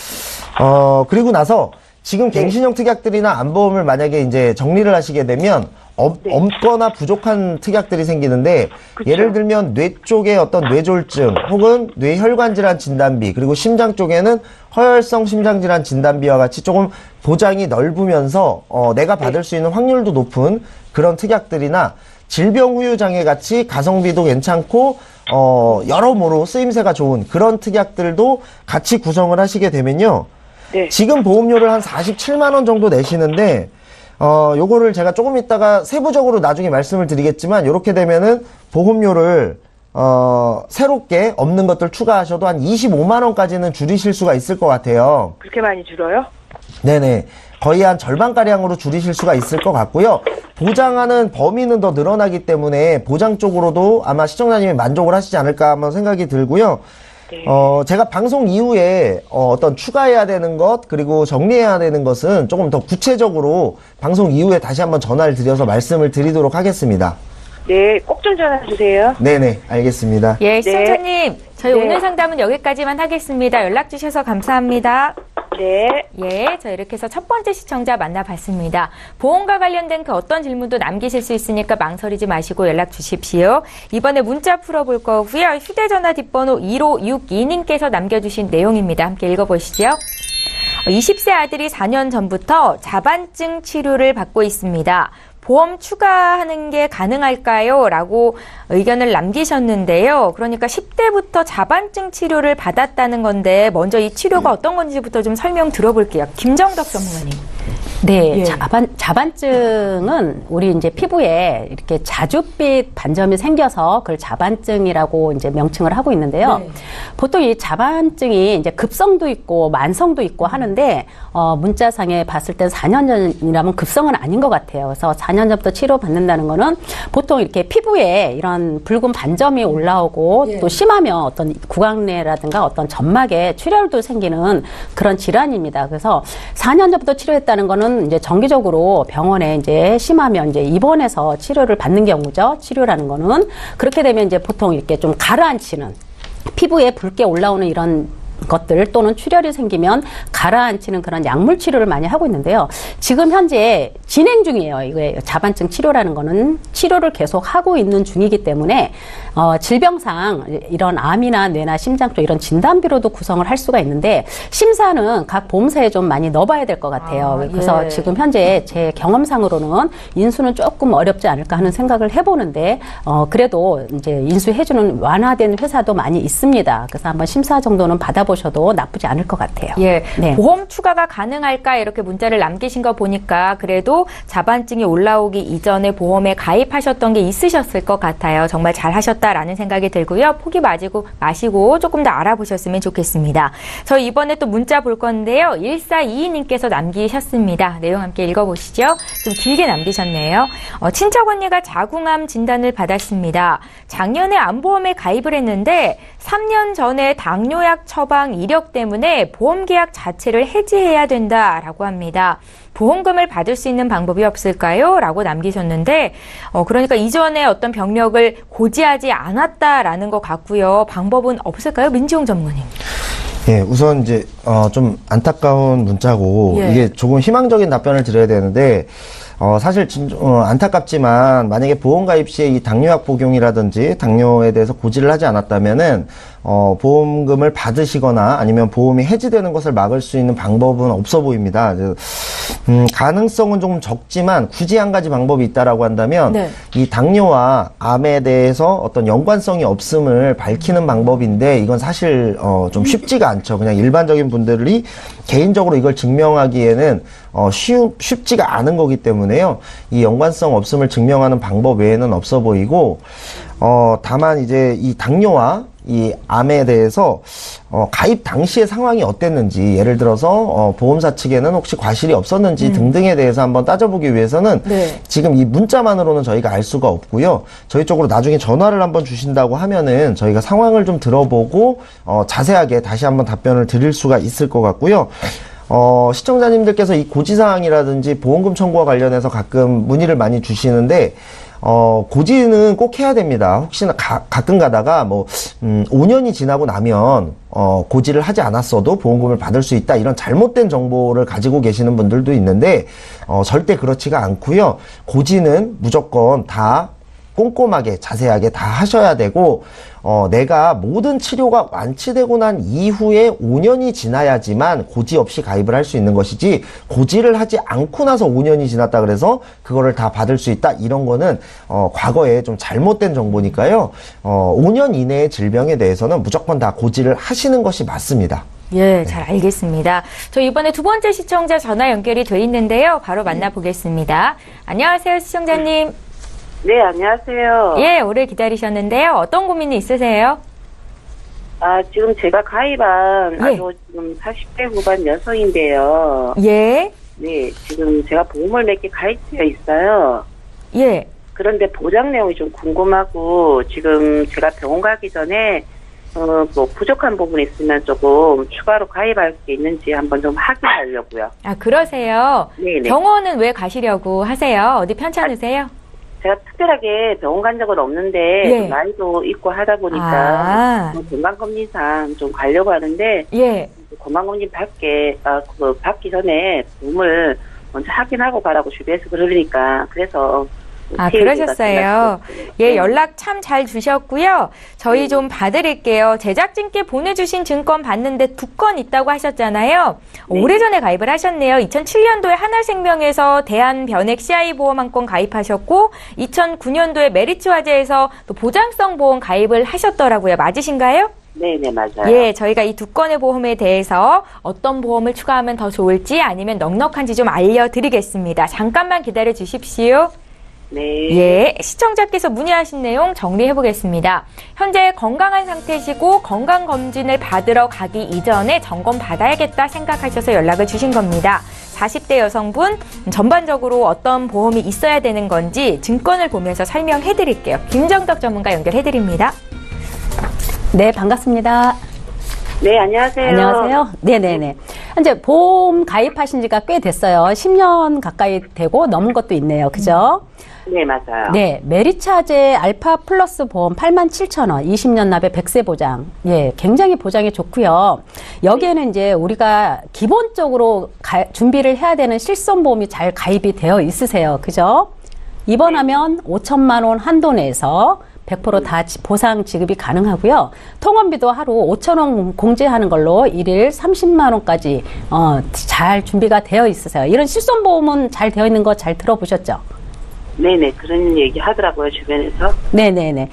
그리고 나서 지금 갱신형 특약들이나 암보험을 만약에 이제 정리를 하시게 되면 없거나 부족한 특약들이 생기는데 그쵸. 예를 들면 뇌 쪽에 어떤 뇌졸중 혹은 뇌혈관 질환 진단비 그리고 심장 쪽에는 허혈성 심장질환 진단비와 같이 조금 보장이 넓으면서 내가 받을 수 있는 확률도 높은 그런 특약들이나 질병 후유 장애 같이 가성비도 괜찮고 여러모로 쓰임새가 좋은 그런 특약들도 같이 구성을 하시게 되면요. 네. 지금 보험료를 한 47만 원 정도 내시는데 요거를 제가 조금 이따가 세부적으로 나중에 말씀을 드리겠지만 요렇게 되면은 보험료를 새롭게 없는 것들 추가하셔도 한 25만 원까지는 줄이실 수가 있을 것 같아요. 그렇게 많이 줄어요? 네네. 거의 한 절반가량으로 줄이실 수가 있을 것 같고요. 보장하는 범위는 더 늘어나기 때문에 보장 쪽으로도 아마 시청자님이 만족을 하시지 않을까 한번 생각이 들고요. 네. 제가 방송 이후에 어떤 추가해야 되는 것 그리고 정리해야 되는 것은 조금 더 구체적으로 방송 이후에 다시 한번 전화를 드려서 말씀을 드리도록 하겠습니다. 네, 꼭 좀 전화 주세요. 네네, 알겠습니다. 예, 시청자님, 저희 네. 오늘 상담은 여기까지만 하겠습니다. 연락 주셔서 감사합니다. 네. 예, 저 이렇게 해서 첫 번째 시청자 만나봤습니다. 보험과 관련된 그 어떤 질문도 남기실 수 있으니까 망설이지 마시고 연락 주십시오. 이번에 문자 풀어볼 거고요. 휴대전화 뒷번호 1562님께서 남겨주신 내용입니다. 함께 읽어보시죠. 20세 아들이 4년 전부터 자반증 치료를 받고 있습니다. 보험 추가하는 게 가능할까요? 라고 의견을 남기셨는데요. 그러니까 10대부터 자반증 치료를 받았다는 건데 먼저 이 치료가 어떤 건지부터 좀 설명 들어볼게요. 김정덕 전문가님. 네, 예. 자반증은 우리 이제 피부에 이렇게 자줏빛 반점이 생겨서 그걸 자반증이라고 이제 명칭을 하고 있는데요. 네. 보통 이 자반증이 이제 급성도 있고 만성도 있고 하는데 문자상에 봤을 때 4년 전이라면 급성은 아닌 것 같아요. 그래서 4년 전부터 치료받는다는 거는 보통 이렇게 피부에 이런 붉은 반점이 올라오고 또 심하면 어떤 구강내라든가 어떤 점막에 출혈도 생기는 그런 질환입니다. 그래서 4년 전부터 치료했다는 거는 이제 정기적으로 병원에 이제 심하면 이제 입원해서 치료를 받는 경우죠. 치료라는 거는 그렇게 되면 이제 보통 이렇게 좀 가라앉히는 피부에 붉게 올라오는 이런 것들 또는 출혈이 생기면 가라앉히는 그런 약물 치료를 많이 하고 있는데요. 지금 현재 진행 중이에요. 이거 자반증 치료라는 거는 치료를 계속 하고 있는 중이기 때문에 질병상 이런 암이나 뇌나 심장 쪽 이런 진단비로도 구성을 할 수가 있는데 심사는 각 보험사에 좀 많이 넣어봐야 될 것 같아요. 그래서 예. 지금 현재 제 경험상으로는 인수는 조금 어렵지 않을까 하는 생각을 해보는데 그래도 이제 인수해주는 완화된 회사도 많이 있습니다. 그래서 한번 심사 정도는 받아보셔도 나쁘지 않을 것 같아요. 예, 네. 보험 추가가 가능할까 이렇게 문자를 남기신 거 보니까 그래도 자반증이 올라오기 이전에 보험에 가입하셨던 게 있으셨을 것 같아요. 정말 잘하셨다라는 생각이 들고요. 포기 마시고 조금 더 알아보셨으면 좋겠습니다. 저희 이번에 또 문자 볼 건데요. 1422님께서 남기셨습니다. 내용 함께 읽어보시죠. 좀 길게 남기셨네요. 친척 언니가 자궁암 진단을 받았습니다. 작년에 암보험에 가입을 했는데 3년 전에 당뇨약 처방 이력 때문에 보험계약 자체를 해지해야 된다라고 합니다. 보험금을 받을 수 있는 방법이 없을까요? 라고 남기셨는데 그러니까 이전에 어떤 병력을 고지하지 않았다라는 것 같고요. 방법은 없을까요? 민지용 전문가님. 예, 우선 이제 좀 안타까운 문자고 예. 이게 조금 희망적인 답변을 드려야 되는데 사실 안타깝지만 만약에 보험 가입 시에 이 당뇨약 복용이라든지 당뇨에 대해서 고지를 하지 않았다면은 보험금을 받으시거나 아니면 보험이 해지되는 것을 막을 수 있는 방법은 없어 보입니다. 가능성은 조금 적지만 굳이 한 가지 방법이 있다라고 한다면 네. 이 당뇨와 암에 대해서 어떤 연관성이 없음을 밝히는 방법인데 이건 사실 좀 쉽지가 않죠. 그냥 일반적인 분들이 개인적으로 이걸 증명하기에는 쉽지가 않은 거기 때문에요. 이 연관성 없음을 증명하는 방법 외에는 없어 보이고 다만 이제 이 당뇨와 이 암에 대해서 가입 당시의 상황이 어땠는지, 예를 들어서 보험사 측에는 혹시 과실이 없었는지 등등에 대해서 한번 따져보기 위해서는 네. 지금 이 문자만으로는 저희가 알 수가 없고요. 저희 쪽으로 나중에 전화를 한번 주신다고 하면은 저희가 상황을 좀 들어보고 자세하게 다시 한번 답변을 드릴 수가 있을 것 같고요. 시청자님들께서 이 고지사항이라든지 보험금 청구와 관련해서 가끔 문의를 많이 주시는데 고지는 꼭 해야 됩니다. 혹시나 가끔 가다가 5년이 지나고 나면 고지를 하지 않았어도 보험금을 받을 수 있다, 이런 잘못된 정보를 가지고 계시는 분들도 있는데 절대 그렇지가 않고요. 고지는 무조건 다 꼼꼼하게 자세하게 다 하셔야 되고 내가 모든 치료가 완치되고 난 이후에 5년이 지나야지만 고지 없이 가입을 할 수 있는 것이지, 고지를 하지 않고 나서 5년이 지났다 그래서 그거를 다 받을 수 있다, 이런 거는 과거에 좀 잘못된 정보니까요. 5년 이내의 질병에 대해서는 무조건 다 고지를 하시는 것이 맞습니다. 예, 잘 알겠습니다. 저 이번에 두 번째 시청자 전화 연결이 돼 있는데요. 바로 만나보겠습니다. 안녕하세요, 시청자님. 네, 안녕하세요. 예, 오래 기다리셨는데요. 어떤 고민이 있으세요? 지금 제가 가입한 예. 아주 지금 40대 후반 여성인데요. 예, 네, 지금 제가 보험을 몇 개 가입되어 있어요. 예. 그런데 보장 내용이 좀 궁금하고, 지금 제가 병원 가기 전에 뭐 부족한 부분이 있으면 조금 추가로 가입할 수 있는지 한번 좀 확인하려고요. 아, 그러세요? 네네. 병원은 왜 가시려고 하세요? 어디 편찮으세요? 제가 특별하게 병원 간 적은 없는데 예. 나이도 있고 하다 보니까 아. 건강검진상 좀 가려고 하는데, 예. 건강검진 받기 전에 보험을 먼저 확인하고 가라고 주변에서 그러니까, 그래서. 아, 그러셨어요. 예, 연락 참 잘 주셨고요. 저희 좀 봐드릴게요. 제작진께 보내주신 증권 봤는데 2건 있다고 하셨잖아요. 네. 오래전에 가입을 하셨네요. 2007년도에 하나생명에서 대한변액 CI 보험 한 건 가입하셨고, 2009년도에 메리츠화재에서 또 보장성 보험 가입을 하셨더라고요. 맞으신가요? 네네, 맞아요. 예, 저희가 이 2건의 보험에 대해서 어떤 보험을 추가하면 더 좋을지 아니면 넉넉한지 좀 알려드리겠습니다. 잠깐만 기다려 주십시오. 네. 예, 시청자께서 문의하신 내용 정리해 보겠습니다. 현재 건강한 상태시고 건강검진을 받으러 가기 이전에 점검 받아야겠다 생각하셔서 연락을 주신 겁니다. 40대 여성분, 전반적으로 어떤 보험이 있어야 되는 건지 증권을 보면서 설명해 드릴게요. 김정덕 전문가 연결해 드립니다. 네, 반갑습니다. 네, 안녕하세요. 안녕하세요. 네네네. 현재 보험 가입하신 지가 꽤 됐어요. 10년 가까이 되고 넘은 것도 있네요. 그죠? 네, 맞아요. 네, 메리츠화재 알파 플러스 보험 87,000원, 20년 납에 100세 보장. 예, 굉장히 보장이 좋고요. 여기에는 이제 우리가 기본적으로 준비를 해야 되는 실손보험이 잘 가입이 되어 있으세요. 그죠? 입원하면 5천만 원 한도 내에서 100% 다 보상 지급이 가능하고요. 통원비도 하루 5천 원 공제하는 걸로 일일 30만 원까지 잘 준비가 되어 있으세요. 이런 실손보험은 잘 되어 있는 거 잘 들어보셨죠? 네네, 그런 얘기 하더라고요, 주변에서. 네네네.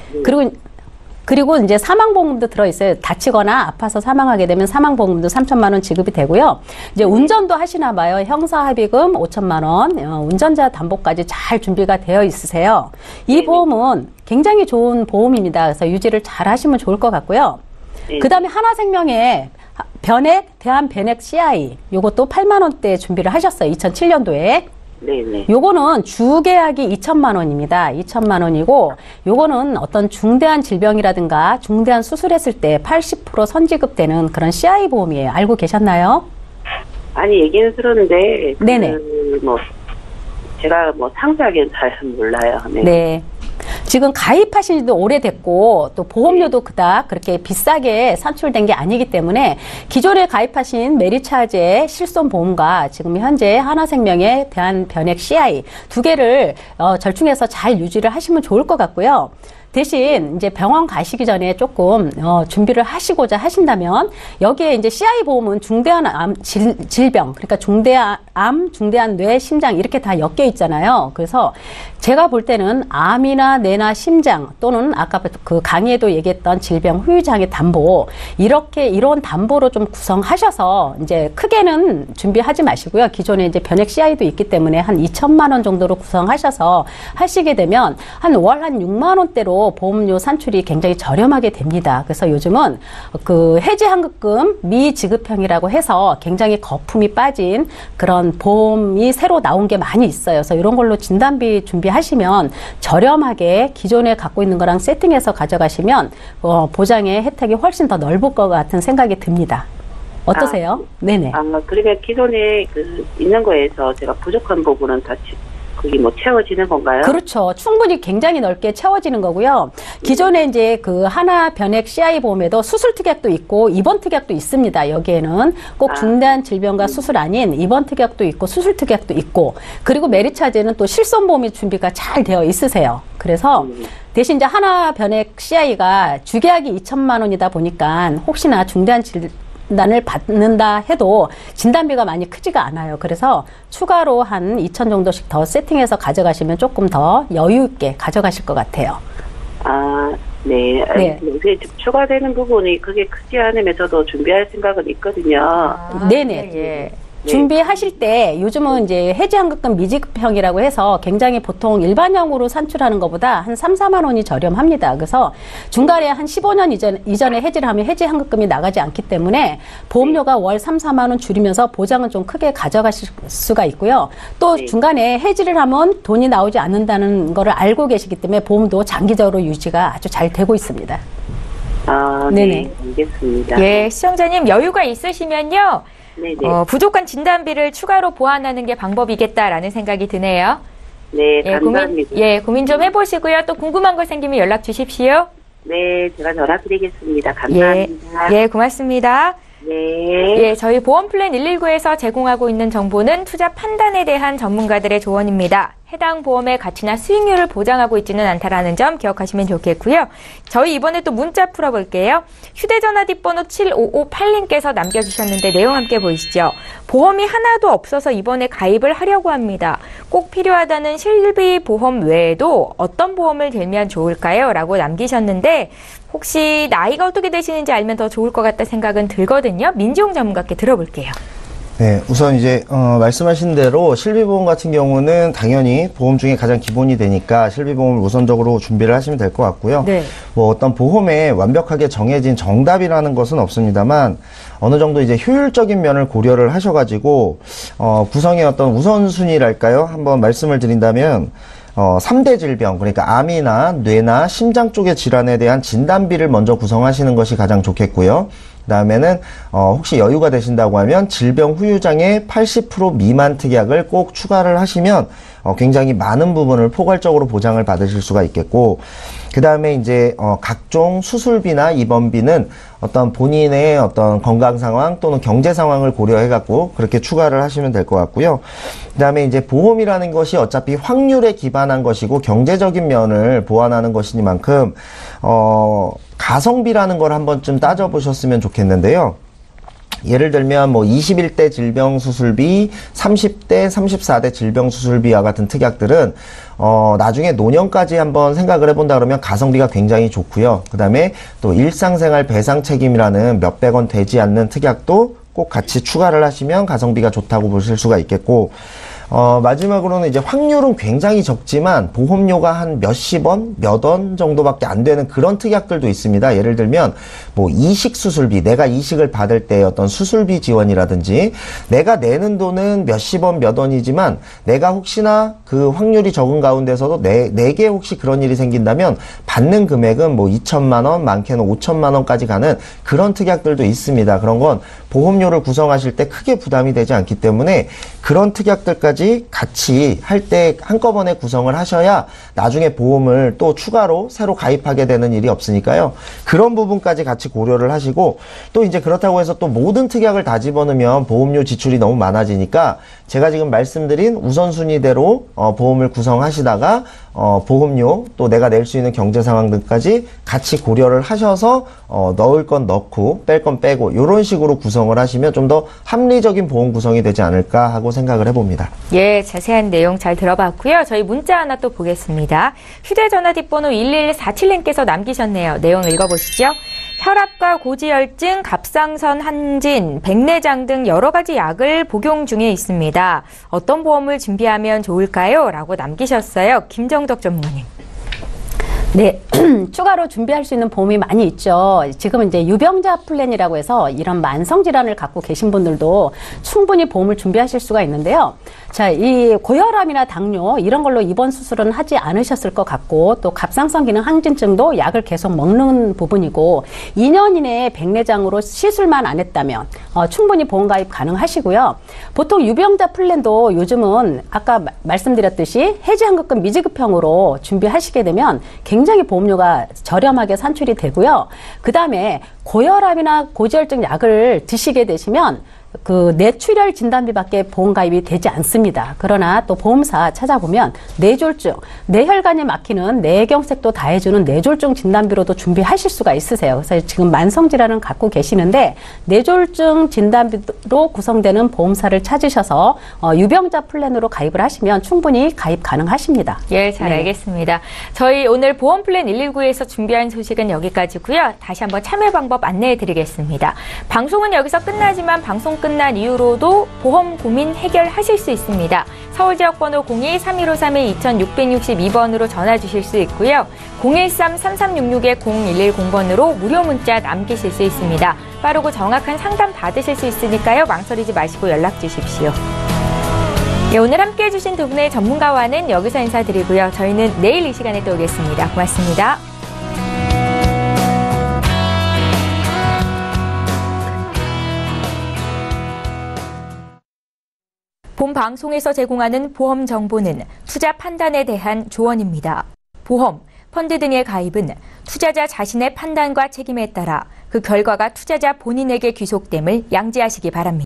그리고 이제 사망보험도 들어있어요. 다치거나 아파서 사망하게 되면 사망보험도 3천만 원 지급이 되고요. 이제 운전도 하시나 봐요. 형사합의금 5천만 원, 운전자 담보까지 잘 준비가 되어 있으세요. 이 보험은 굉장히 좋은 보험입니다. 그래서 유지를 잘 하시면 좋을 것 같고요. 그 다음에 하나생명에 대한변액 CI, 요것도 8만 원대 준비를 하셨어요. 2007년도에. 네네. 요거는 주계약이 2천만 원입니다. 2천만 원이고, 요거는 어떤 중대한 질병이라든가 중대한 수술했을 때 80% 선지급되는 그런 CI 보험이에요. 알고 계셨나요? 아니, 얘기는 들었는데. 네네. 제가 상세하게는 잘 몰라요. 네. 네. 지금 가입하신 지도 오래됐고 또 보험료도 그닥 그렇게 비싸게 산출된 게 아니기 때문에 기존에 가입하신 메리츠화재 실손보험과 지금 현재 하나생명의 대한변액 CI 두 개를 절충해서 잘 유지를 하시면 좋을 것 같고요. 대신 이제 병원 가시기 전에 조금 준비를 하시고자 하신다면 여기에 이제 CI 보험은 중대한 암 질병, 그러니까 중대한 암, 중대한 뇌, 심장 이렇게 다 엮여 있잖아요. 그래서 제가 볼 때는 암이나 뇌나 심장 또는 아까 그 강의에도 얘기했던 질병 후유장애 담보 이렇게 이런 담보로 좀 구성하셔서 이제 크게는 준비하지 마시고요. 기존에 이제 변액 CI도 있기 때문에 한 2천만 원 정도로 구성하셔서 하시게 되면 한 월 한 6만 원대로 보험료 산출이 굉장히 저렴하게 됩니다. 그래서 요즘은 그 해지환급금 미지급형이라고 해서 굉장히 거품이 빠진 그런 보험이 새로 나온 게 많이 있어요. 그래서 이런 걸로 진단비 준비하시면 저렴하게 기존에 갖고 있는 거랑 세팅해서 가져가시면 보장의 혜택이 훨씬 더 넓을 것 같은 생각이 듭니다. 어떠세요? 네네. 그러면 기존에 있는 거에서 제가 부족한 부분은 다 그게 뭐 채워지는 건가요? 그렇죠. 충분히 굉장히 넓게 채워지는 거고요. 기존에 이제 그 하나 변액 CI 보험에도 수술 특약도 있고 입원 특약도 있습니다. 여기에는 꼭 중대한 질병과 수술 아닌 입원 특약도 있고 수술 특약도 있고 그리고 메리차제는 또 실손보험이 준비가 잘 되어 있으세요. 그래서 대신 이제 하나 변액 CI가 주계약이 2천만 원이다 보니까 혹시나 중대한 진단을 받는다 해도 진단비가 많이 크지가 않아요. 그래서 추가로 한 2천 정도씩 더 세팅해서 가져가시면 조금 더 여유 있게 가져가실 것 같아요. 네. 네. 추가되는 부분이 그게 크지 않으면 저도 준비할 생각은 있거든요. 네네. 예. 준비하실 때 요즘은 이제 해지환급금 미지급형이라고 해서 굉장히 보통 일반형으로 산출하는 것보다 한 3, 4만 원이 저렴합니다. 그래서 중간에 한 15년 이전에 해지를 하면 해지환급금이 나가지 않기 때문에 보험료가 월 3, 4만 원 줄이면서 보장은 좀 크게 가져가실 수가 있고요. 또 중간에 해지를 하면 돈이 나오지 않는다는 거를 알고 계시기 때문에 보험도 장기적으로 유지가 아주 잘 되고 있습니다. 네. 알겠습니다. 예, 시청자님 여유가 있으시면요. 네네. 부족한 진단비를 추가로 보완하는 게 방법이겠다라는 생각이 드네요. 네, 감사합니다. 고민 좀 해보시고요. 또 궁금한 거 생기면 연락 주십시오. 네, 제가 전화 드리겠습니다. 감사합니다. 예, 고맙습니다. 네. 예, 저희 보험플랜 119에서 제공하고 있는 정보는 투자 판단에 대한 전문가들의 조언입니다. 해당 보험의 가치나 수익률을 보장하고 있지는 않다라는 점 기억하시면 좋겠고요. 저희 이번에 또 문자 풀어볼게요. 휴대전화 뒷번호 7558님께서 남겨주셨는데 내용 함께 보이시죠. 보험이 하나도 없어서 이번에 가입을 하려고 합니다. 꼭 필요하다는 실비보험 외에도 어떤 보험을 들면 좋을까요? 라고 남기셨는데 혹시 나이가 어떻게 되시는지 알면 더 좋을 것 같다 생각은 들거든요. 민지용 전문가께 들어볼게요. 네, 우선 이제 말씀하신 대로 실비보험 같은 경우는 당연히 보험 중에 가장 기본이 되니까 실비보험을 우선적으로 준비를 하시면 될 것 같고요. 네. 뭐 어떤 보험에 완벽하게 정해진 정답이라는 것은 없습니다만 어느 정도 이제 효율적인 면을 고려를 하셔가지고 구성의 어떤 우선순위랄까요? 한번 말씀을 드린다면 3대 질병, 그러니까 암이나 뇌나 심장 쪽의 질환에 대한 진단비를 먼저 구성하시는 것이 가장 좋겠고요. 그 다음에는 혹시 여유가 되신다고 하면 질병 후유장애 80% 미만 특약을 꼭 추가를 하시면 굉장히 많은 부분을 포괄적으로 보장을 받으실 수가 있겠고, 그 다음에 이제 각종 수술비나 입원비는 어떤 본인의 어떤 건강 상황 또는 경제 상황을 고려해 갖고 그렇게 추가를 하시면 될 것 같고요. 그 다음에 이제 보험이라는 것이 어차피 확률에 기반한 것이고 경제적인 면을 보완하는 것이니만큼 가성비라는 걸 한 번쯤 따져보셨으면 좋겠는데요. 예를 들면 뭐 21대 질병 수술비, 30대, 34대 질병 수술비와 같은 특약들은 나중에 노년까지 한번 생각을 해본다 그러면 가성비가 굉장히 좋고요. 그 다음에 또 일상생활 배상 책임이라는 몇백 원 되지 않는 특약도 꼭 같이 추가를 하시면 가성비가 좋다고 보실 수가 있겠고, 마지막으로는 이제 확률은 굉장히 적지만 보험료가 한 몇십 원, 몇 원 정도밖에 안 되는 그런 특약들도 있습니다. 예를 들면 뭐 이식 수술비, 내가 이식을 받을 때 어떤 수술비 지원이라든지 내가 내는 돈은 몇십 원, 몇 원이지만 내가 혹시나 그 확률이 적은 가운데서도 내게 혹시 그런 일이 생긴다면 받는 금액은 뭐 2천만 원, 많게는 5천만 원까지 가는 그런 특약들도 있습니다. 그런 건 보험료를 구성하실 때 크게 부담이 되지 않기 때문에 그런 특약들까지 부분까지 같이 할 때 한꺼번에 구성을 하셔야 나중에 보험을 또 추가로 새로 가입하게 되는 일이 없으니까요. 그런 부분까지 같이 고려를 하시고, 또 이제 그렇다고 해서 또 모든 특약을 다 집어넣으면 보험료 지출이 너무 많아지니까 제가 지금 말씀드린 우선순위대로 보험을 구성하시다가 보험료 또 내가 낼 수 있는 경제 상황 등까지 같이 고려를 하셔서 넣을 건 넣고 뺄 건 빼고 이런 식으로 구성을 하시면 좀 더 합리적인 보험 구성이 되지 않을까 하고 생각을 해봅니다. 예, 자세한 내용 잘 들어봤고요. 저희 문자 하나 또 보겠습니다. 휴대전화 뒷번호 1147님께서 남기셨네요. 내용 읽어보시죠. 혈압과 고지혈증, 갑상선 항진, 백내장 등 여러 가지 약을 복용 중에 있습니다. 어떤 보험을 준비하면 좋을까요? 라고 남기셨어요. 김정덕 전문가님. 네, 추가로 준비할 수 있는 보험이 많이 있죠. 지금은 이제 유병자 플랜이라고 해서 이런 만성 질환을 갖고 계신 분들도 충분히 보험을 준비하실 수가 있는데요. 자, 이 고혈압이나 당뇨 이런 걸로 입원 수술은 하지 않으셨을 것 같고, 또 갑상선 기능 항진증도 약을 계속 먹는 부분이고, 2년 이내에 백내장으로 시술만 안 했다면 충분히 보험 가입 가능하시고요. 보통 유병자 플랜도 요즘은 아까 말씀드렸듯이 해지환급금 미지급형으로 준비하시게 되면 굉장히 보험료가 저렴하게 산출이 되고요. 그 다음에 고혈압이나 고지혈증 약을 드시게 되시면 그 뇌출혈 진단비밖에 보험 가입이 되지 않습니다. 그러나 또 보험사 찾아보면 뇌졸중, 뇌혈관이 막히는 뇌경색도 다 해주는 뇌졸중 진단비로도 준비하실 수가 있으세요. 그래서 지금 만성질환을 갖고 계시는데 뇌졸중 진단비로 구성되는 보험사를 찾으셔서 유병자 플랜으로 가입을 하시면 충분히 가입 가능하십니다. 예, 잘 알겠습니다. 저희 오늘 보험 플랜 119에서 준비한 소식은 여기까지고요. 다시 한번 참여 방법 안내해 드리겠습니다. 방송은 여기서 끝나지만 방송 끝난 이후로도 보험 고민 해결하실 수 있습니다. 서울지역번호 02-3153-2662번으로 전화 주실 수 있고요. 013-3366-0110번으로 무료 문자 남기실 수 있습니다. 빠르고 정확한 상담 받으실 수 있으니까요. 망설이지 마시고 연락 주십시오. 예, 오늘 함께해 주신 두 분의 전문가와는 여기서 인사드리고요. 저희는 내일 이 시간에 또 오겠습니다. 고맙습니다. 본 방송에서 제공하는 보험 정보는 투자 판단에 대한 조언입니다. 보험, 펀드 등의 가입은 투자자 자신의 판단과 책임에 따라 그 결과가 투자자 본인에게 귀속됨을 양지하시기 바랍니다.